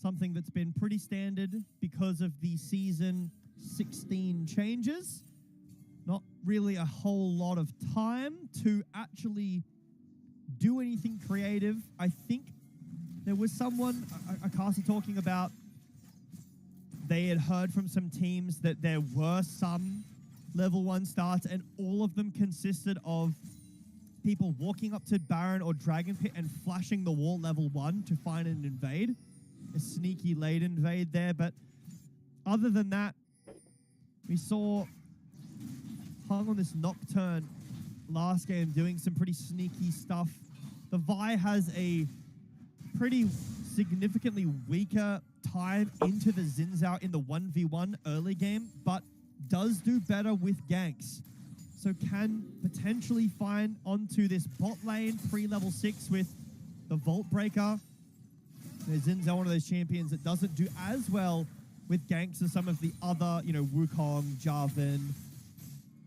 something that's been pretty standard because of the season 16 changes. Not really a whole lot of time to actually do anything creative. I think there was someone, a caster, talking about they had heard from some teams that there were some level 1 starts and all of them consisted of people walking up to Baron or Dragon Pit and flashing the wall level 1 to find an invade. A sneaky late invade there, but other than that, we saw Hung on this Nocturne last game doing some pretty sneaky stuff. The Vi has a pretty significantly weaker time into the Xin Zhao in the 1v1 early game, but does do better with ganks. So can potentially find onto this bot lane pre-level 6 with the Vault Breaker. Xin Zhao, one of those champions that doesn't do as well with ganks as some of the other, you know, Wukong, Jarvan,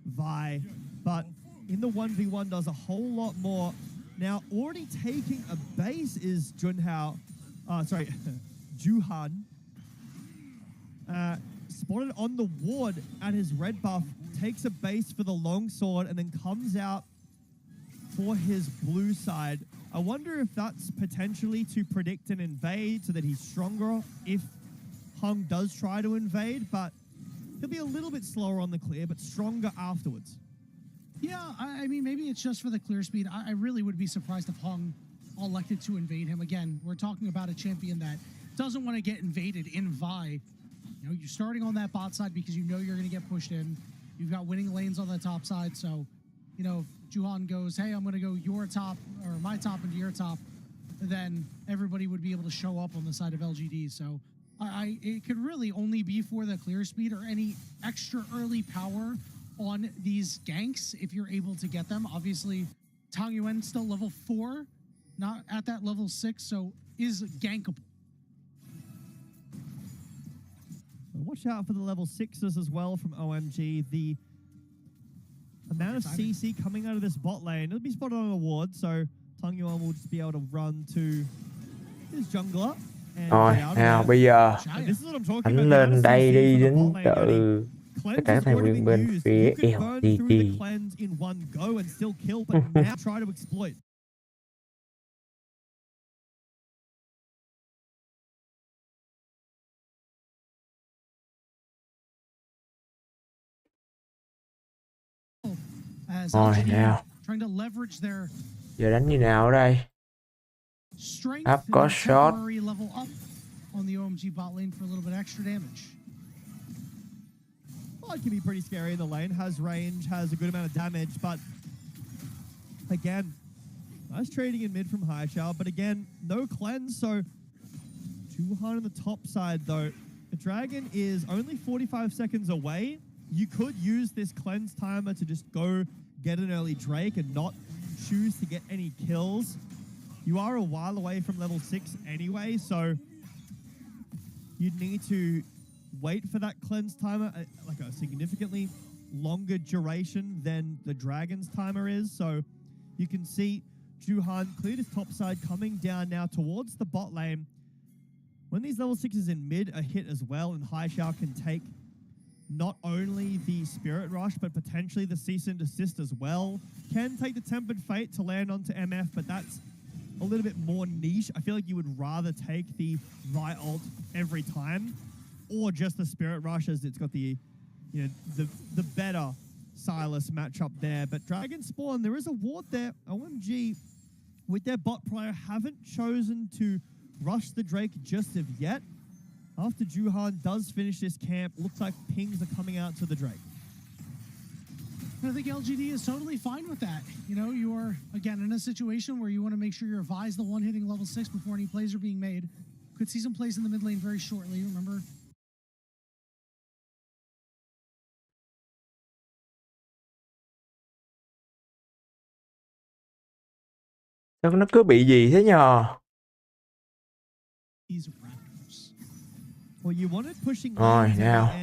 Vi, but in the 1v1 does a whole lot more. Now, already taking a base is Juhan. Spotted on the ward at his red buff, takes a base for the longsword, and then comes out for his blue side. I wonder if that's potentially to predict an invade so that he's stronger if Hung does try to invade, but he'll be a little bit slower on the clear, but stronger afterwards. Yeah, I mean, maybe it's just for the clear speed. I really would be surprised if Hung elected to invade him. Again, we're talking about a champion that doesn't want to get invaded in Vi. You know, you're starting on that bot side because you know you're going to get pushed in. You've got winning lanes on the top side, so, you know, if Juhan goes, hey, I'm going to go your top, or my top into your top, then everybody would be able to show up on the side of LGD, so it could really only be for the clear speed or any extra early power on these ganks if you're able to get them. Obviously, Tang Yuan still level 4, not at that level 6, so is gankable. Watch out for the level 6s as well from OMG. The amount of CC coming out of this bot lane, it'll be spotted on a ward, so Tang Yuan will just be able to run to his jungler. Rồi, nào bây giờ anh lên đây đi đến từ tất cả thành viên bên phía LGD. Rồi nào, giờ đánh như nào ở đây? Up có shot. On the OMG bot lane for a little bit extra damage. Well, it can be pretty scary in the lane. Has range, has a good amount of damage, but again, nice trading in mid from Haichao, but again, no cleanse, so Juhan on the top side though. The dragon is only 45 seconds away. You could use this cleanse timer to just go get an early Drake and not choose to get any kills. You are a while away from level 6 anyway, so you'd need to wait for that cleanse timer, like a significantly longer duration than the dragon's timer is. So you can see Juhan cleared his top side, coming down now towards the bot lane. When these level 6s in mid are hit as well, and Haichao can take not only the Spirit Rush, but potentially the Cease and Desist as well. Can take the Tempered Fate to land onto MF, but that's a little bit more niche. I feel like you would rather take the Vi ult every time, or just the Spirit Rush, as it's got the, you know, the better Silas matchup there. But Dragon Spawn, there is a ward there. OMG, with their bot player, haven't chosen to rush the Drake just of yet. After Juhan does finish this camp, looks like pings are coming out to the Drake. I think LGD is totally fine with that. You know, you are, again, in a situation where you want to make sure your Vi is the one hitting level 6 before any plays are being made. Could see some plays in the mid lane very shortly, remember? Sao nó cứ bị gì thế nhờ? Rồi nào,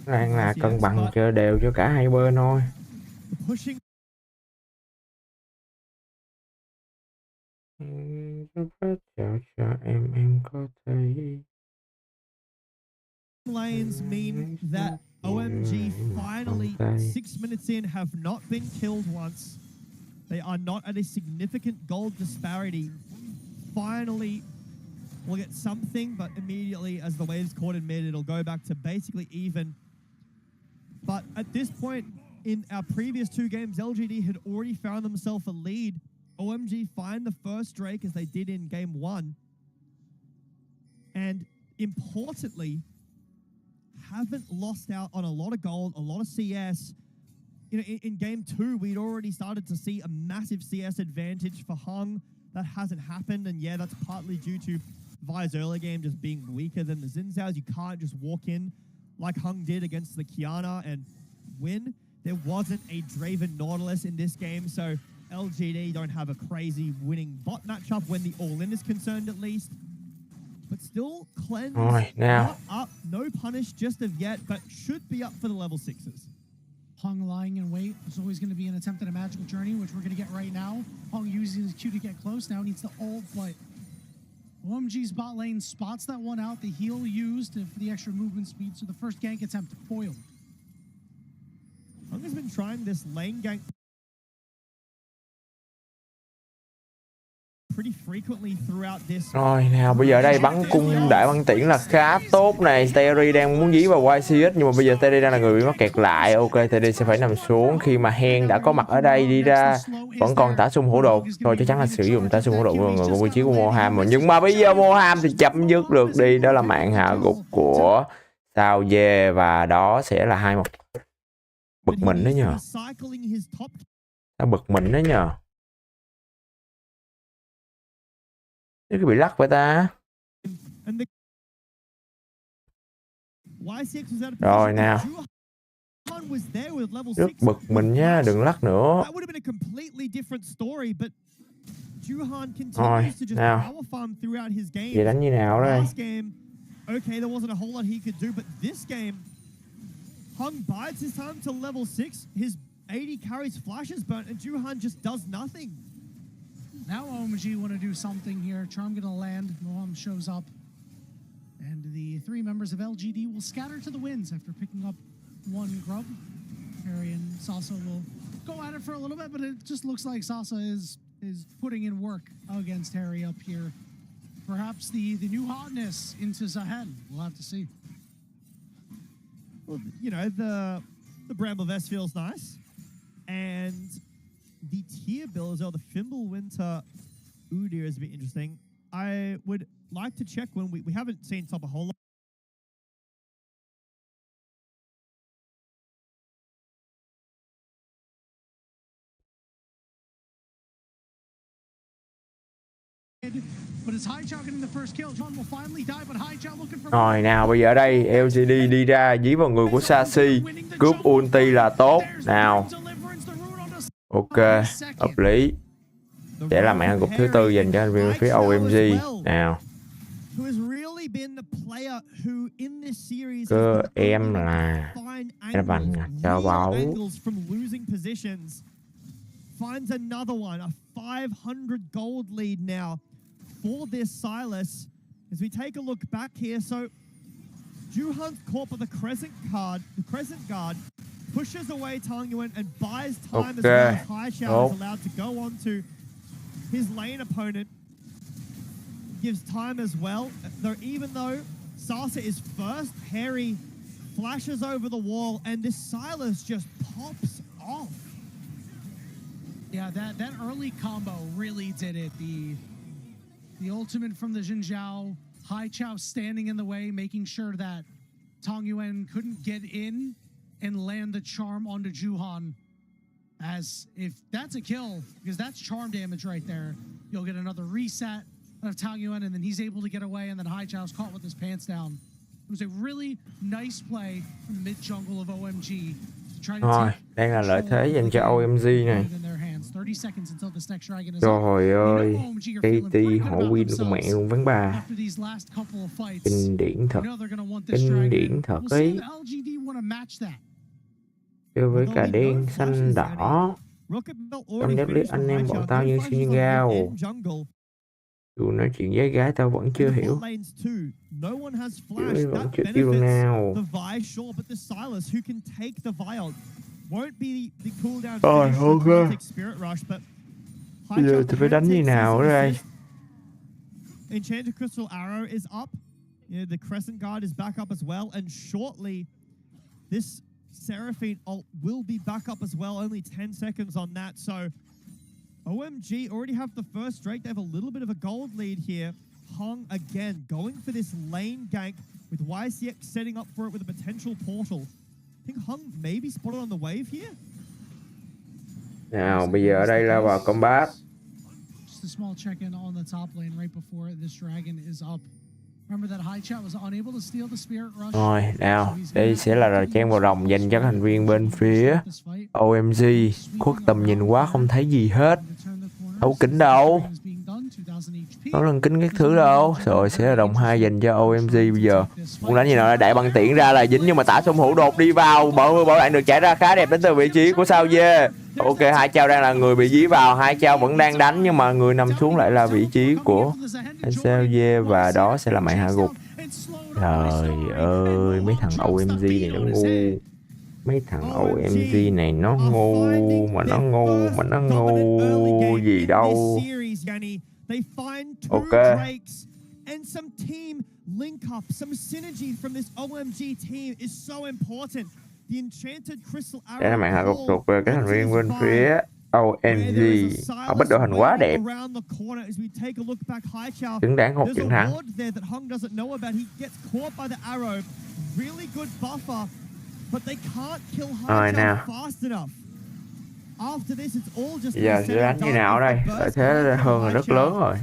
đang là cân bằng cho đều cho cả hai bên thôi. Cho em có thể. Lanes mean that OMG finally, 6 minutes in, have not been killed once. They are not at a significant gold disparity. Finally, we'll get something, but immediately as the waves caught in mid, it'll go back to basically even. But at this point, in our previous 2 games, LGD had already found themselves a lead. OMG find the first Drake as they did in game 1. And importantly, haven't lost out on a lot of gold, a lot of CS. You know, in game 2, we'd already started to see a massive CS advantage for Hung. That hasn't happened, and yeah, that's partly due to Vi's early game just being weaker than the Xin Zhao's. You can't just walk in like Hung did against the Kiana and win. There wasn't a Draven Nautilus in this game, so LGD don't have a crazy winning bot matchup when the all-in is concerned, at least. But still, Cleanse not up, no punish just of yet, but should be up for the level 6s. Hung lying in wait. There's always going to be an attempt at a magical journey, which we're going to get right now. Hung using his Q to get close. Now needs to ult, but OMG's bot lane spots that one out. The heal used for the extra movement speed, so the first gank attempt foiled. Hung has been trying this lane gank pretty frequently throughout this. Rồi nào, bây giờ đây bắn cung đại băng tiễn là khá tốt này. Terry đang muốn dí vào YCS nhưng mà bây giờ Terry đang là người bị mắc kẹt lại. Ok, Terry sẽ phải nằm xuống khi mà Hen đã có mặt ở đây. Đi ra vẫn còn tả sung hổ đột. Thôi chắc chắn là sử dụng tả sung hổ đột của vị trí của Moham. Nhưng mà bây giờ Moham thì chấm dứt được đi. Đó là mạng hạ gục của Sao Dê và đó sẽ là 2-1. Bực mình đó nhờ. Nó bực mình đó nhờ. Cái bị lắc vậy ta. Rồi nào. Rất bực mình nhá, đừng lắc nữa. Rồi, nào. Vậy đánh như nào đây? Okay, there wasn't a whole lot he could do, but this game, Hung bides his time to level 6. His AD carries flashes burnt, and Juhan just does nothing. Now OMG want to do something here. Charm gonna land. Moham shows up. And the 3 members of LGD will scatter to the winds after picking up 1 grub. Harry and Sasa will go at it for a little bit, but it just looks like Sasa is putting in work against Harry up here. Perhaps the new hotness into Zahen. We'll have to see. Well, you know, the Bramble Vest feels nice. And the tier build as well, the Fimble Winter Udyr is a bit interesting. I would like to check when we haven't seen top a whole lot. Rồi nào, bây giờ đây LGD đi ra dí vào người của Sashi, cướp ulti là tốt. Nào. Ok, hợp lý. Sẽ là mạng gục thứ 4 dành cho bên phía OMG. Nào. Cơ em là bằng cho báo. Finds another one, a 500 gold lead now for this Silas. As we take a look back here, so Juhan's caught by the Crescent Guard, pushes away Tang Yuan and buys time as well as High Shower is allowed to go on to his lane opponent. Gives time as well, even though Sasa is first, Harry flashes over the wall and this Silas just pops off. Yeah, that early combo really did it. The ultimate from the Xin Zhao, Hai Chao standing in the way, making sure that Tang Yuan couldn't get in and land the charm onto Juhan. As if that's a kill, because that's charm damage right there, you'll get another reset of Tang Yuan, and then he's able to get away, and then Hai Chao's caught with his pants down. It was a really nice play from the mid jungle of OMG. Rồi, đang là lợi thế dành cho OMG này. Trời ơi, KT họ win của mẹ luôn ván 3. Kinh điển thật. Kinh điển thật ấy. Chơi với cả đen, xanh, đỏ. Trong đếp lý anh em bọn tao như siêu như gao. Dù nói chuyện với gái tao vẫn chưa And the hiểu. bot lanes too. No one has Vẫn flash. That chưa yêu benefits nào. the Vi, sure, but the Silas who can take the Vi out won't be the cooldown Rồi, finish. ok. The can't take Spirit Rush, but Bây giờ thì phải đánh như nào ở đây? Enchanted Crystal Arrow is up. You know, the Crescent Guard is back up as well, and shortly this Seraphine ult will be back up as well. Only 10 seconds on that, so OMG already have the first Drake. They have a little bit of a gold lead here. Hung again going for this lane gank with YCX setting up for it with a potential portal. I think Hung maybe spotted on the wave here. Nào bây giờ ở đây là vào combat. Just a small check-in on the top lane right before this dragon is up. Remember that high chat was unable to steal the spirit rush. Rồi, nào, đây sẽ là chen vào rồng dành cho các thành viên bên phía OMG. Khuất tầm nhìn quá không thấy gì hết. Đâu kính đâu. Có lần kính các thứ đâu. Rồi sẽ là đồng 2 dành cho OMG bây giờ. Muốn đánh gì nào là đại băng tiễn ra là dính, nhưng mà tả xung hữu đột đi vào. Bảo đảm được chạy ra khá đẹp đến từ vị trí của sao dê. Ok, hai Chao đang là người bị dí vào. Hai Chao vẫn đang đánh nhưng mà người nằm xuống lại là vị trí của sao dê, và đó sẽ là màn hạ gục. Trời ơi, mấy thằng OMG này nó ngu. Mấy thằng OMG này nó ngu mà nó ngu mà nó ngu gì đâu. Ok. And some team link up, some synergy from this OMG team is so important. The enchanted crystal arrow. Đây là màn hạ gục thuộc về các thành viên bên phía OMG. Họ bắt đội hình quá đẹp. Xứng đáng một trận thắng. Rồi nào. Bây giờ sẽ đánh như nào ở đây? Lợi thế hơn là rất lớn rồi.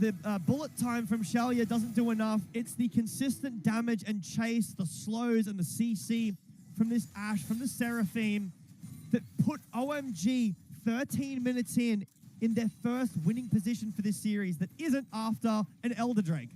The bullet time from Shelia doesn't do enough. It's the consistent damage and chase, the slows and the CC from this Ashe, from the Seraphine that put OMG 13 minutes in their first winning position for this series that isn't after an Elder Drake.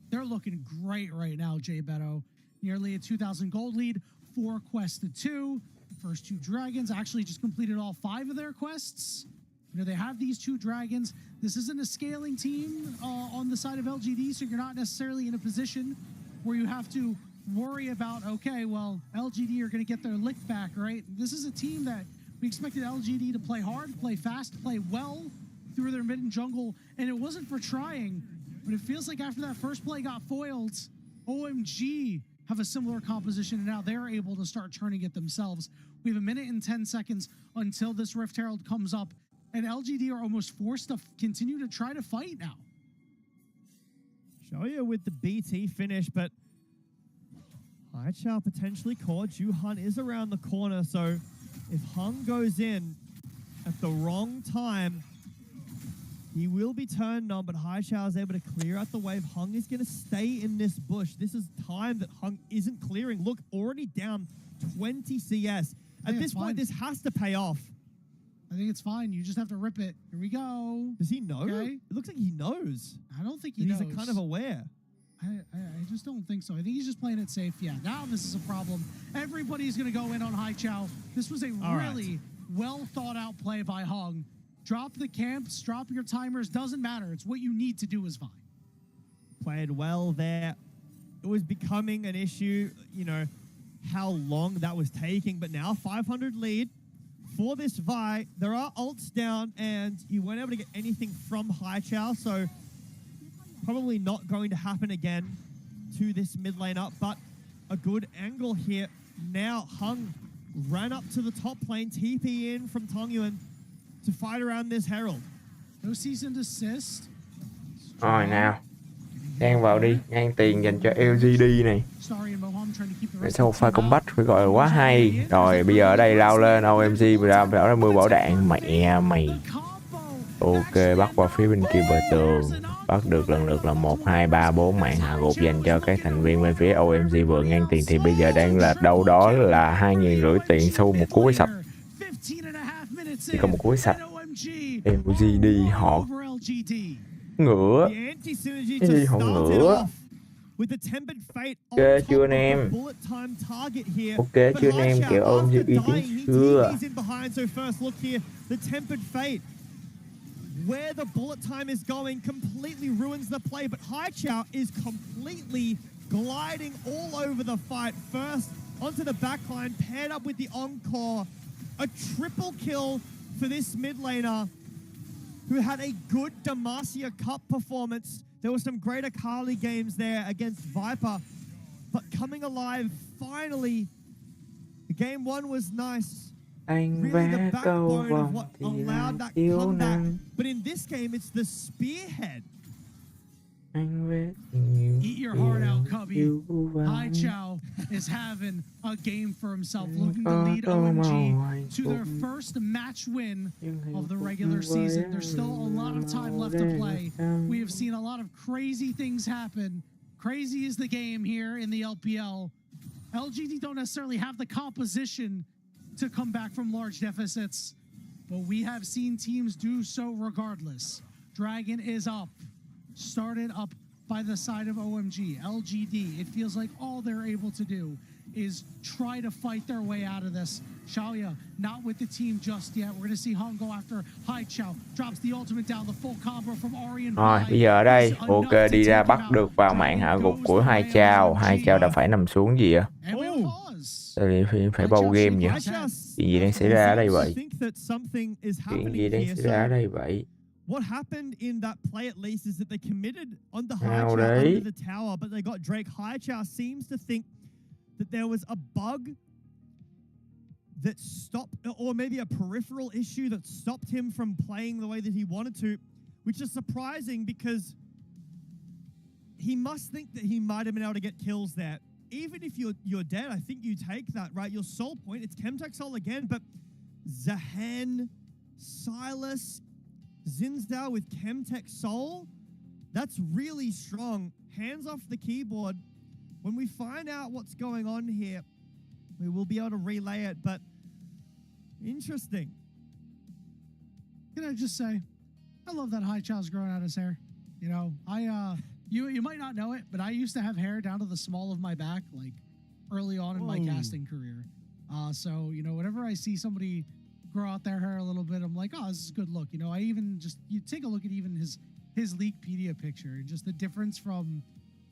They're looking great right now, Jay Beto. Nearly a 2,000 gold lead, 4 quests to 2. The first 2 dragons actually just completed all 5 of their quests. You know, they have these 2 dragons. This isn't a scaling team on the side of LGD, so you're not necessarily in a position where you have to worry about, okay, well, LGD are going to get their lick back, right? This is a team that we expected LGD to play hard, play fast, play well through their mid and jungle, and it wasn't for trying, but it feels like after that first play got foiled, OMG have a similar composition, and now they're able to start turning it themselves. We have a minute and 10 seconds until this Rift Herald comes up, and LGD are almost forced to continue to try to fight now. Shoya with the BT finish, but Haichao potentially caught. Juhan is around the corner, so if Hung goes in at the wrong time, he will be turned on, but Haichao is able to clear out the wave. Hung is going to stay in this bush. This is time that Hung isn't clearing. Look, already down 20 CS. At this point, this has to pay off. I think it's fine. You just have to rip it. Here we go. Does he know? Okay. It looks like he knows. I don't think he knows. He's kind of aware. I just don't think so. I think he's just playing it safe. Yeah, now this is a problem. Everybody's going to go in on Haichao. This was a really well thought out play by Hung. Drop the camps, drop your timers, doesn't matter. It's what you need to do is fine. Played well there. It was becoming an issue, you know, how long that was taking, but now 500 lead for this Vi. There are ults down, and you weren't able to get anything from Haichao, so probably not going to happen again to this mid lane up, but a good angle here. Now Hung ran up to the top lane, TP in from Tongyuan to fight around this Herald. No cease and desist. Rồi nào, đang vào đi, ngang tiền dành cho LGD này. Để sau pha combat phải gọi là quá hay. Rồi bây giờ ở đây lao lên OMG và ra mưa bão đạn. Mẹ mày. Ok, bắt qua phía bên kia bờ tường. Bắt được lần lượt là 1, 2, 3, 4 mạng hạ gục dành cho các thành viên bên phía OMG vừa ngang tiền, thì bây giờ đang là đâu đó là 2.500 tiền sau một cú sạch. Chỉ có một cú sạch. LGD họ ngựa. Cái gì họ ngựa? Ok chưa anh em? Ok chưa anh em? Kiểu OMG uy tín chưa? where the bullet time is going completely ruins the play, but Haichao is completely gliding all over the fight. First onto the backline, paired up with the Encore. A triple kill for this mid laner who had a good Demacia Cup performance. There were some great Akali games there against Viper, but coming alive finally. The game one was nice. Anh Really the vẽ câu backbone of vòng what thì allowed ai that thiếu comeback. nắng. But in this game, it's the spearhead. Anh vẽ tình yêu Eat your heart out, Cubby. yêu vắng. Haichao is having a game for himself, looking to Có lead tô màu OMG hạnh to their phúc. first match win Nhưng hạnh of the phúc regular với season. There's still a lot of time màu left to đen play. trắng. We have seen a lot of crazy things happen. Crazy is the game here in the LPL. LGD don't necessarily have the composition to come back from large deficits, but we have seen teams do so regardless. Dragon is up, started up by the side of OMG. LGD, it feels like all they're able to do is try to fight their way out of this. Xiaoya, not with the team just yet. We're going to see Hong go after Haichao. Drops the ultimate down, the full combo from Ari and Rồi, bây giờ ở đây, ok, đi ra bắt được vào mạng hạ gục của Hai Chao đã phải nằm xuống gì ạ? And we have a pause. Tại vì phải bầu game vậy? Chuyện gì đang xảy ra ở đây vậy? I think that something is Chuyện happening gì đang here. xảy ra ở So đây vậy? what happened in that play at least is that they committed on the Nào Haichao đấy. under the tower, but they got Drake. Haichao seems to think that there was a bug that stopped, or maybe a peripheral issue that stopped him from playing the way that he wanted to, which is surprising because he must think that he might have been able to get kills there. Even if you're dead, I think you take that, right? Your soul point, it's Chemtech Soul again, but Zahan, Silas, Zinzdao with Chemtech Soul, that's really strong. Hands off the keyboard. When we find out what's going on here, we will be able to relay it, but interesting. Can I just say, I love that Haichao's growing out his hair. You know, you might not know it, but I used to have hair down to the small of my back, like early on in my casting career. So, you know, whenever I see somebody grow out their hair a little bit, I'm like, oh, this is a good look. You know, you take a look at even his Leakpedia picture and just the difference from,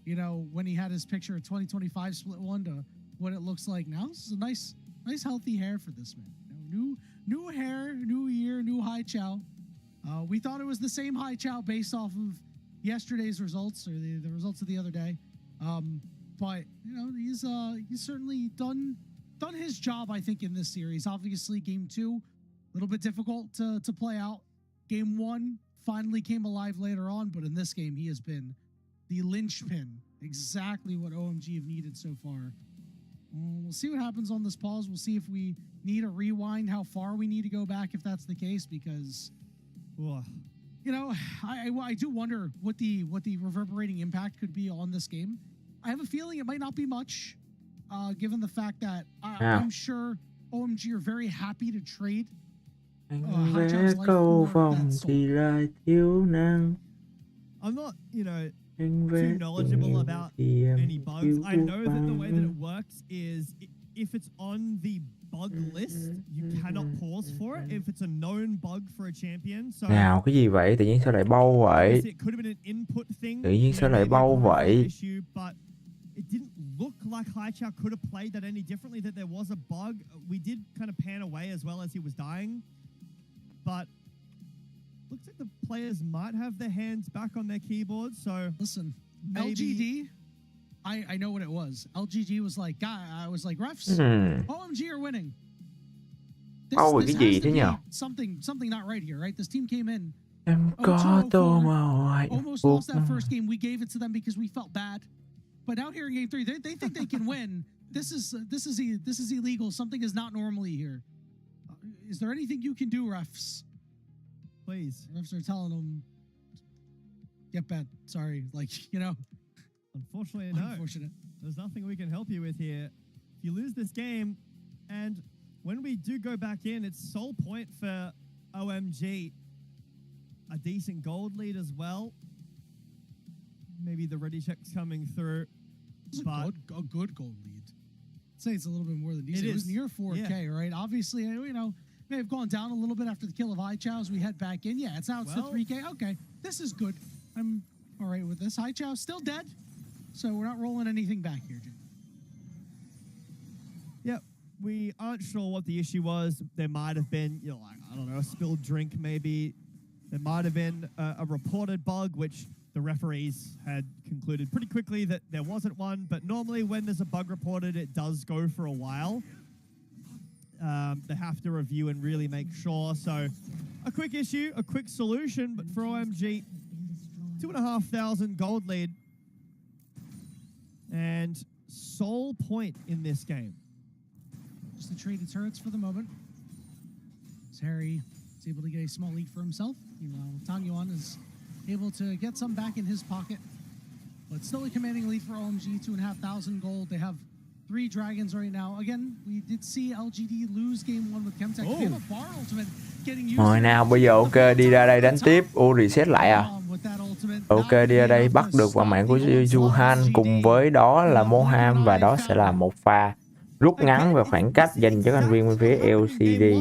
you know, when he had his picture at 2025 split one to what it looks like now. This is a nice healthy hair for this man. You know, new hair, new year, new Haichao. We thought it was the same Haichao based off of yesterday's results or the results of the other day. But you know, he's certainly done his job, I think, in this series. Obviously, game 2, a little bit difficult to play out. Game 1 finally came alive later on, but in this game, he has been the linchpin, exactly what OMG have needed so far. We'll see what happens on this pause. We'll see if we need a rewind, how far we need to go back if that's the case, because, you know, I do wonder what the reverberating impact could be on this game. I have a feeling it might not be much, given the fact that I'm sure OMG are very happy to trade Anh vẽ câu vòng thì lại thiếu nắng. I'm not, you know, Anh vẽ too knowledgeable tình yêu about thì em any bugs. yêu I know that the way that it vắng. works is if it's on the bug list, you cannot pause for it if it's a known bug for a champion. So Nào, cái gì vậy? Tự nhiên sao lại bâu vậy? obviously it could have been an input thing. Tự nhiên you sao know, lại maybe a bâu peripheral vậy? issue, but it didn't look like Haichao could have played that any differently, that there was a bug. We did kind of pan away as well as he was dying, but looks like the players might have their hands back on their keyboards. So listen, maybe LGD, I know what it was. LGD was like, I was like, refs, OMG are winning. Bâu vì cái gì thế nhỉ? Something not right here, right? This team came in. Em có tô màu hạnh Almost phúc. lost that first game. We gave it to them because we felt bad. But out here in game 3, they think they can win. This is illegal. Something is not normally here. Is there anything you can do, refs? please. Refs are telling them, get bad. Sorry, like, you know. Unfortunately, no. Unfortunate. There's nothing we can help you with here. If you lose this game, and when we do go back in, it's sole point for OMG. A decent gold lead as well. Maybe the ready check's coming through. It's But a good gold lead. I'd say it's a little bit more than decent. It It was is. near 4K, right? Obviously, you know, may have gone down a little bit after the kill of Haichao as we head back in. Yeah, it's now it's the 3K. Okay, this is good. I'm all right with this. Haichao's still dead, so we're not rolling anything back here, Jim. Yep. We aren't sure what the issue was. There might have been, you know, like, I don't know, a spilled drink maybe. There might have been a reported bug, which the referees had concluded pretty quickly that there wasn't one. But normally when there's a bug reported, it does go for a while. They have to review and really make sure. So a quick issue, a quick solution, but for OMG, 2,500 gold lead. And sole point in this game. Just the traded turrets for the moment. As Harry is able to get a small lead for himself. Meanwhile, Tang Yuan is able to get some back in his pocket. But still a commanding lead for OMG, 2,500 gold. They have 3 dragons right now. Again, we did see LGD lose game 1 with Chemtech. They have a bar ultimate getting used. Rồi nào, bây giờ ok, đi ra đây đánh tiếp. Reset lại à. Ok, đi ra đây bắt được vào mạng của Juhan. Cùng với đó là Moham. Và đó sẽ là một pha rút ngắn về khoảng cách dành cho thành viên bên phía LCD.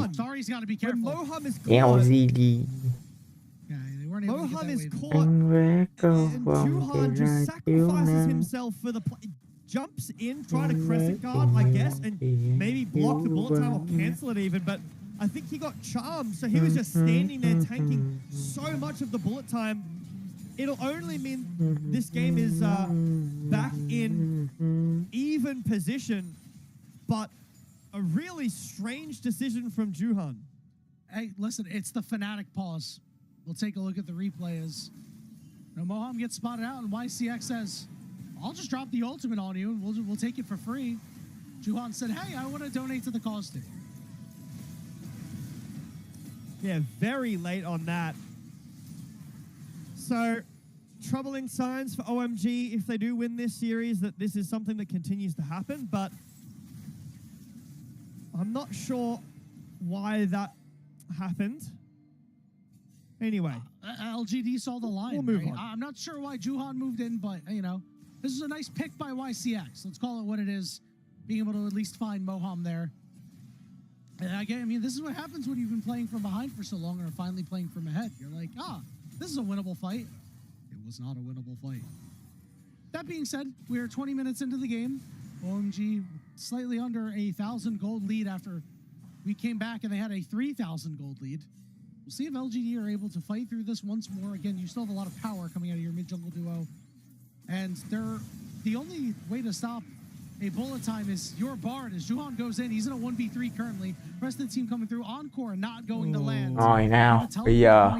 LGD. Moham is caught. Anh vé cơ And vòng Juhan thì ra just chiếu sacrifices nè. himself for the play. Jumps in, try to crescent guard, I guess, and maybe block the bullet time or cancel it even, but I think he got charmed, so he was just standing there tanking so much of the bullet time. It'll only mean this game is back in even position, but a really strange decision from Juhan. Hey, listen, it's the Fnatic pause. We'll take a look at the replay as Moham gets spotted out, and YCX says, I'll just drop the ultimate on you, and we'll take it for free. Juhan said, hey, I want to donate to the cause team. Yeah, very late on that. So, troubling signs for OMG if they do win this series, that this is something that continues to happen, but I'm not sure why that happened. Anyway. LGD saw the line. We'll move right? on. I'm not sure why Juhan moved in, but, you know, this is a nice pick by YCX. Let's call it what it is. Being able to at least find Moham there. And again, I mean, this is what happens when you've been playing from behind for so long and are finally playing from ahead. You're like, this is a winnable fight. It was not a winnable fight. That being said, we are 20 minutes into the game. OMG slightly under 1,000 gold lead after we came back and they had a 3,000 gold lead. We'll see if LGD are able to fight through this once more. Again, you still have a lot of power coming out of your mid-jungle duo. And the only way to stop a bullet time is your Bard. As Juhan goes in, he's in a 1v3 currently. Rest of the team coming through. Encore not going to land. Rồi nào, bây giờ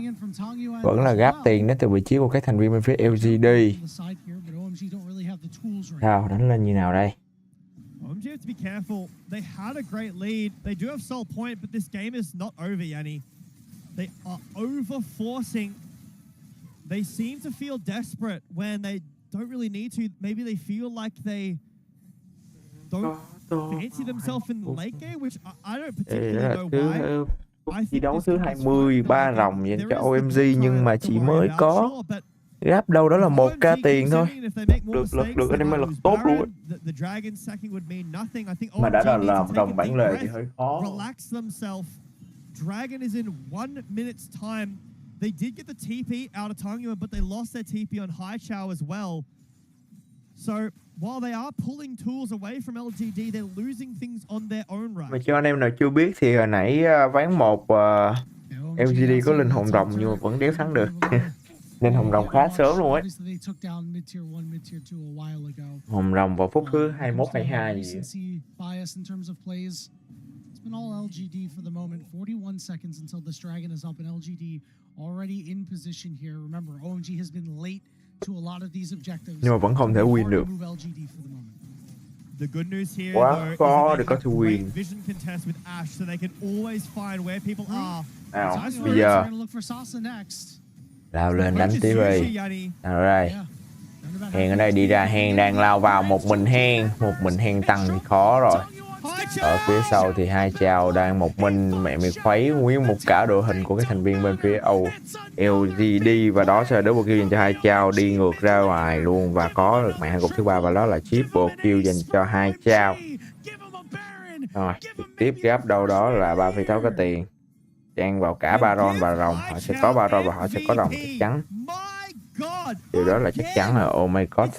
vẫn là gáp tiền đến từ vị trí của các thành viên bên phía LGD. Nào, đánh lên như nào đây? OMG have to be careful. They had a great lead. They do have sole point, but this game is not over, Yanni. They are over-forcing. They seem to feel desperate when they don't really need to. Maybe they feel like they don't fancy themselves in the late game, which I don't particularly know why. Thi đấu thứ 20, 3 ròng dành cho OMG nhưng mà chỉ mới có gáp đâu đó là 1k tiền thôi. Được anh em mới là tốt luôn. Mà đã là ròng bản lề thì hơi khó. Dragon is in 1 minute's time. They did get the TP out of Tang Yuan, but they lost their TP on Haichao as well. So while they are pulling tools away from LGD, they're losing things on their own right. Mà cho anh em nào chưa biết thì hồi nãy ván 1 LGD có linh hồn rồng nhưng mà vẫn đéo thắng được. Nên hồng rồng khá sớm luôn ấy. Hồng rồng vào phút thứ 21-22 gì. It's been all LGD for the moment. 41 seconds until this dragon is up, and LGD already in position here. Remember, OMG has been late to a lot of these objectives. Nhưng mà vẫn không thể win được. The good news here, quá khó để có thể win. Vision contest with Ash, so they can always find where people are. Nào, bây giờ lao lên đánh tiếp đi. Nào đây. Hèn ở đây đi ra, Hèn đang lao vào một mình Hèn tăng thì khó rồi. Ở phía sau thì Haichao đang một mình, mẹ mày khuấy nguyên một cả đội hình của các thành viên bên phía LGD, và đó sẽ là double kill dành cho Haichao, đi ngược ra ngoài luôn và có được mạng gục thứ 3 và đó là triple kill dành cho Haichao. Rồi, trực tiếp gáp đâu đó là 3,6 cái tiền. chen vào cả Baron và rồng. Họ sẽ có Baron và họ sẽ có rồng chắc chắn. Điều đó là chắc chắn là oh my god,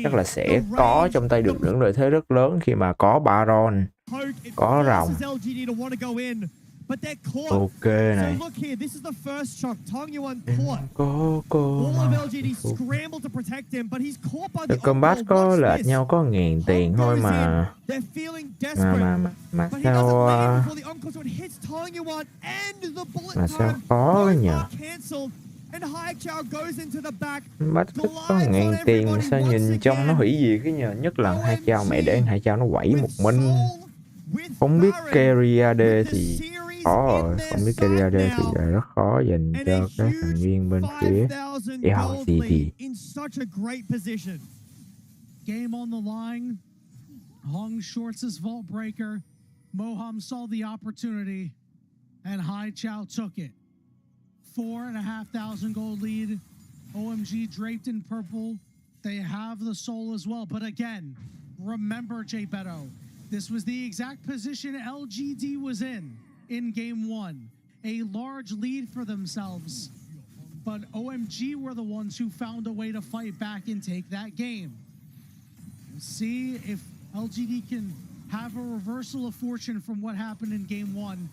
chắc là sẽ có trong tay được những lợi thế rất lớn khi mà có Baron, có rồng. Ok này. Cái combat có lệch nhau có 1000 tiền thôi mà sao khó nhờ. Bắt có 1000 tiền mà sao nhìn trong nó hủy diệt cái nhờ. Nhất là hai chao, mẹ để hai chao nó quẩy một mình. Không biết carry AD thì khó rồi, không biết carry AD thì rất khó dành cho các thành viên bên phía LGD. Game on the line. Hong shorts his vault breaker. Moham saw the opportunity and Hai Chao took it. 4,500 gold lead. OMG draped in purple. They have the soul as well. But again, remember, J Beto, this was the exact position LGD was in game one. A large lead for themselves. But OMG were the ones who found a way to fight back and take that game. We'll see if LGD can have a reversal of fortune from what happened in game one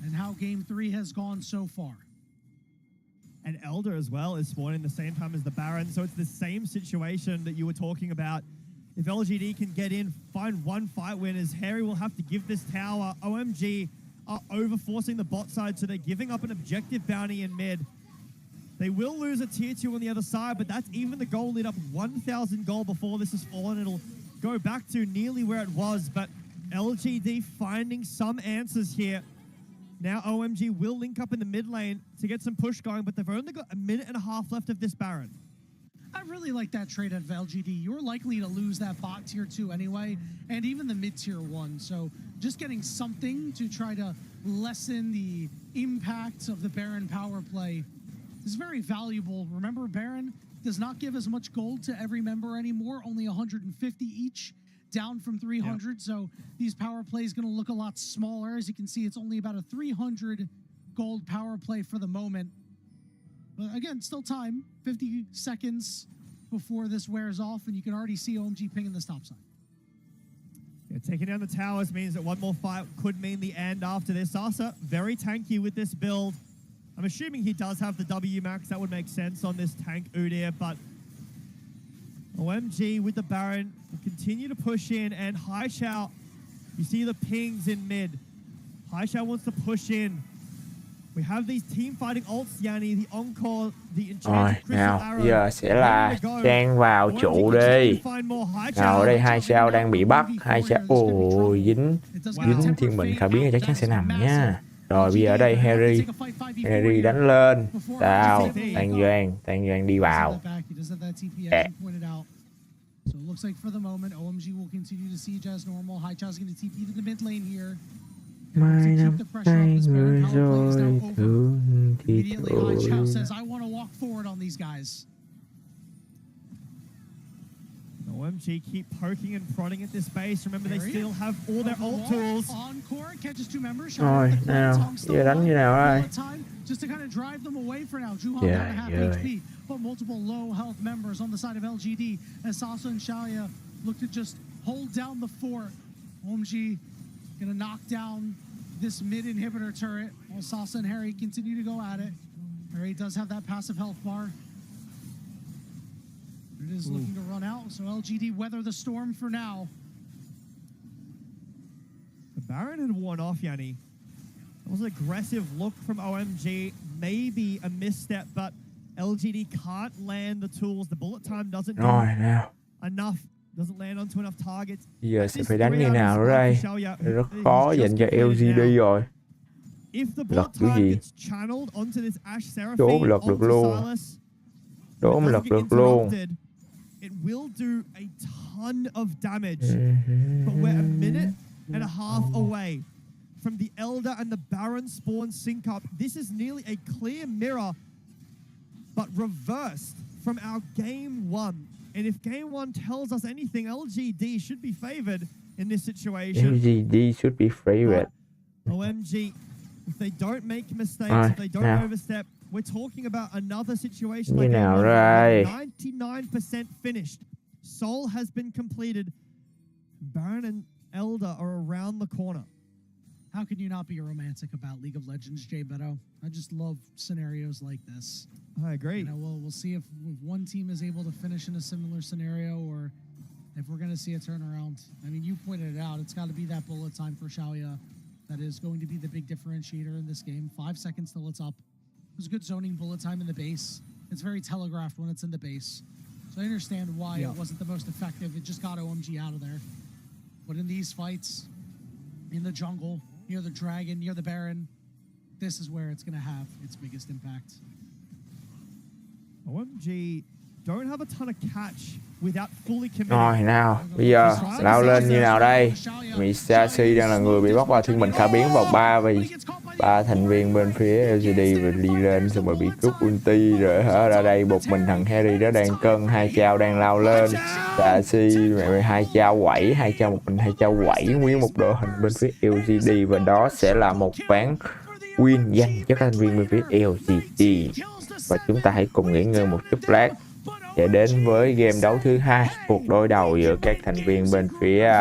and how game three has gone so far. And Elder as well is spawning the same time as the Baron, so it's the same situation that you were talking about. If LGD can get in, find one fight win, as Harry will have to give this tower. OMG are overforcing the bot side, so they're giving up an objective bounty in mid. They will lose a tier 2 on the other side, but that's even the goal lead up 1,000 gold before this has fallen. It'll go back to nearly where it was, but LGD finding some answers here. Now OMG will link up in the mid lane to get some push going, but they've only got a minute and a half left of this Baron. I really like that trade out of LGD. You're likely to lose that bot tier 2 anyway, and even the mid tier 1. So just getting something to try to lessen the impact of the Baron power play is very valuable. Remember, Baron does not give as much gold to every member anymore, only 150 each, down from 300. Yep. So these power plays going to look a lot smaller. As you can see, it's only about a 300 gold power play for the moment. But again, still time, 50 seconds before this wears off, and you can already see OMG pinging the stop sign. Yeah, taking down the towers means that one more fight could mean the end after this. Sasa, very tanky with this build. I'm assuming he does have the W max. That would make sense on this tank Udyr, but OMG with the Baron will continue to push in, and Haishao, you see the pings in mid. Haishao wants to push in. We have these team fighting ults, Yanni, the encore, the enchanted crystal arrow. Giờ sẽ là chen vào trụ đi. Nào ở đây hai sao đang bị bắt, hai sao ôi dính thiên mệnh khả biến chắc chắn sẽ nằm nha. Rồi bây giờ ở đây Harry đánh lên. Sao? Tàn Doan đi vào. So it looks like for the moment, OMG will continue to siege as normal. Hai Chao's going to TP to the mid lane here. Mai năm nay người rồi thương thì immediately Hai Chao says, I want to walk forward on these guys. OMG keep poking and prodding at this base. Remember, they still have all their ult tools. Encore catches two members. Rồi, nào, giờ đánh như nào đây? Just to kind of drive them away for now. Juhan down to half HP, but multiple low health members on the side of LGD as Sasa and Shalia look to just hold down the fort. OMG gonna knock down this mid inhibitor turret while Sasa and Harry continue to go at it. Harry does have that passive health bar. It is looking to run out, so LGD weather the storm for now. The Baron had worn off, Yanni. It was an aggressive look from OMG, maybe a misstep, but LGD can't land the tools. The bullet time doesn't do enough, doesn't land onto enough targets. Giờ sẽ phải đánh như nào nữa đây? Rất khó dành cho LGD rồi. Lật cái gì? Đố lật được luôn. Đố lật được luôn. It will do a ton of damage, but we're a minute and a half away from the Elder and the Baron spawn sync up. This is nearly a clear mirror, but reversed from our game one. And if game one tells us anything, LGD should be favored in this situation. LGD should be favored. OMG If they don't make mistakes, if they don't nào. overstep, we're talking about another situation Như like nào game one, đây? 99% finished. Soul has been completed. Baron and Elder are around the corner. How can you not be romantic about League of Legends, Jay Beto? I just love scenarios like this. I agree. You know, we'll see if one team is able to finish in a similar scenario, or if we're going to see a turnaround. I mean, you pointed it out. It's got to be that bullet time for Xiaoya that is going to be the big differentiator in this game. 5 seconds till it's up. There's good zoning bullet time in the base. It's very telegraphed when it's in the base. So I understand why it wasn't the most effective. It just got OMG out of there. But in these fights, in the jungle, near the dragon, near the Baron, this is where it's going to have its biggest impact. OMG don't have a ton of catch without fully committing. Rồi nào, bây giờ lao lên như nào đây? Misasi đang là người bị bắt vào thiên bình khả biến vào ba thành viên bên phía LGD rồi đi lên xong rồi bị cướp ulti rồi ở ra đây một mình thằng Harry đó đang cân, hai chao đang lao lên. Misasi mẹ hai chao quẩy, hai chao một mình hai chao quẩy nguyên một đội hình bên phía LGD và đó sẽ là một ván win dành cho các thành viên bên phía LGD. Và chúng ta hãy cùng nghỉ ngơi một chút lát để đến với game đấu thứ hai, cuộc đối đầu giữa các thành viên bên phía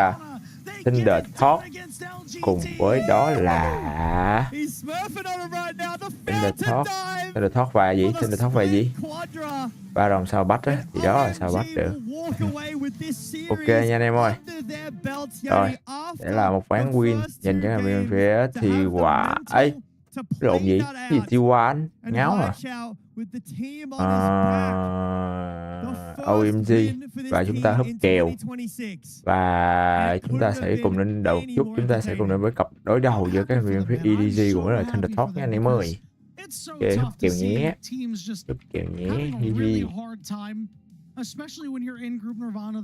Thunder Talk cùng với đó là Thunder Talk và gì? Thunder Talk và gì? Ba đồng sao bắt á, thì đó là sao bắt được. Ok nha anh em ơi. Rồi, để là một ván win dành cho thành viên bên phía thì quả ấy. Lộn gì? Cái gì T1 anh? Ngáo à? OMG và chúng ta húp kèo và chúng ta sẽ cùng lên đầu chút, chúng ta sẽ cùng đến với cặp đối đầu giữa các viên phía EDG cũng là Thunder Talk nha anh em ơi. Ok, húp kèo nhé, húp kèo nhé.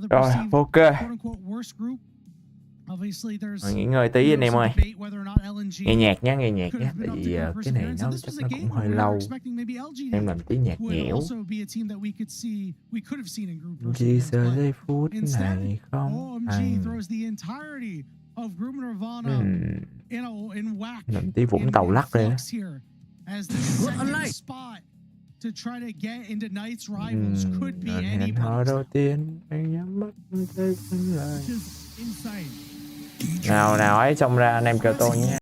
Rồi ok, nghỉ ngơi tí anh em ơi, nghe nhạc nhé, nghe nhạc nhé, tại vì cái này nó chắc nó cũng hơi lâu, em làm tí nhạc nhẽo. Chỉ giờ giây phút này không anh làm tí Vũng Tàu lắc đây á. Hẹn hò đầu tiên anh nhắm mắt thấy vẫn lời. Nào nào ấy xong ra anh em kêu tôi nhé.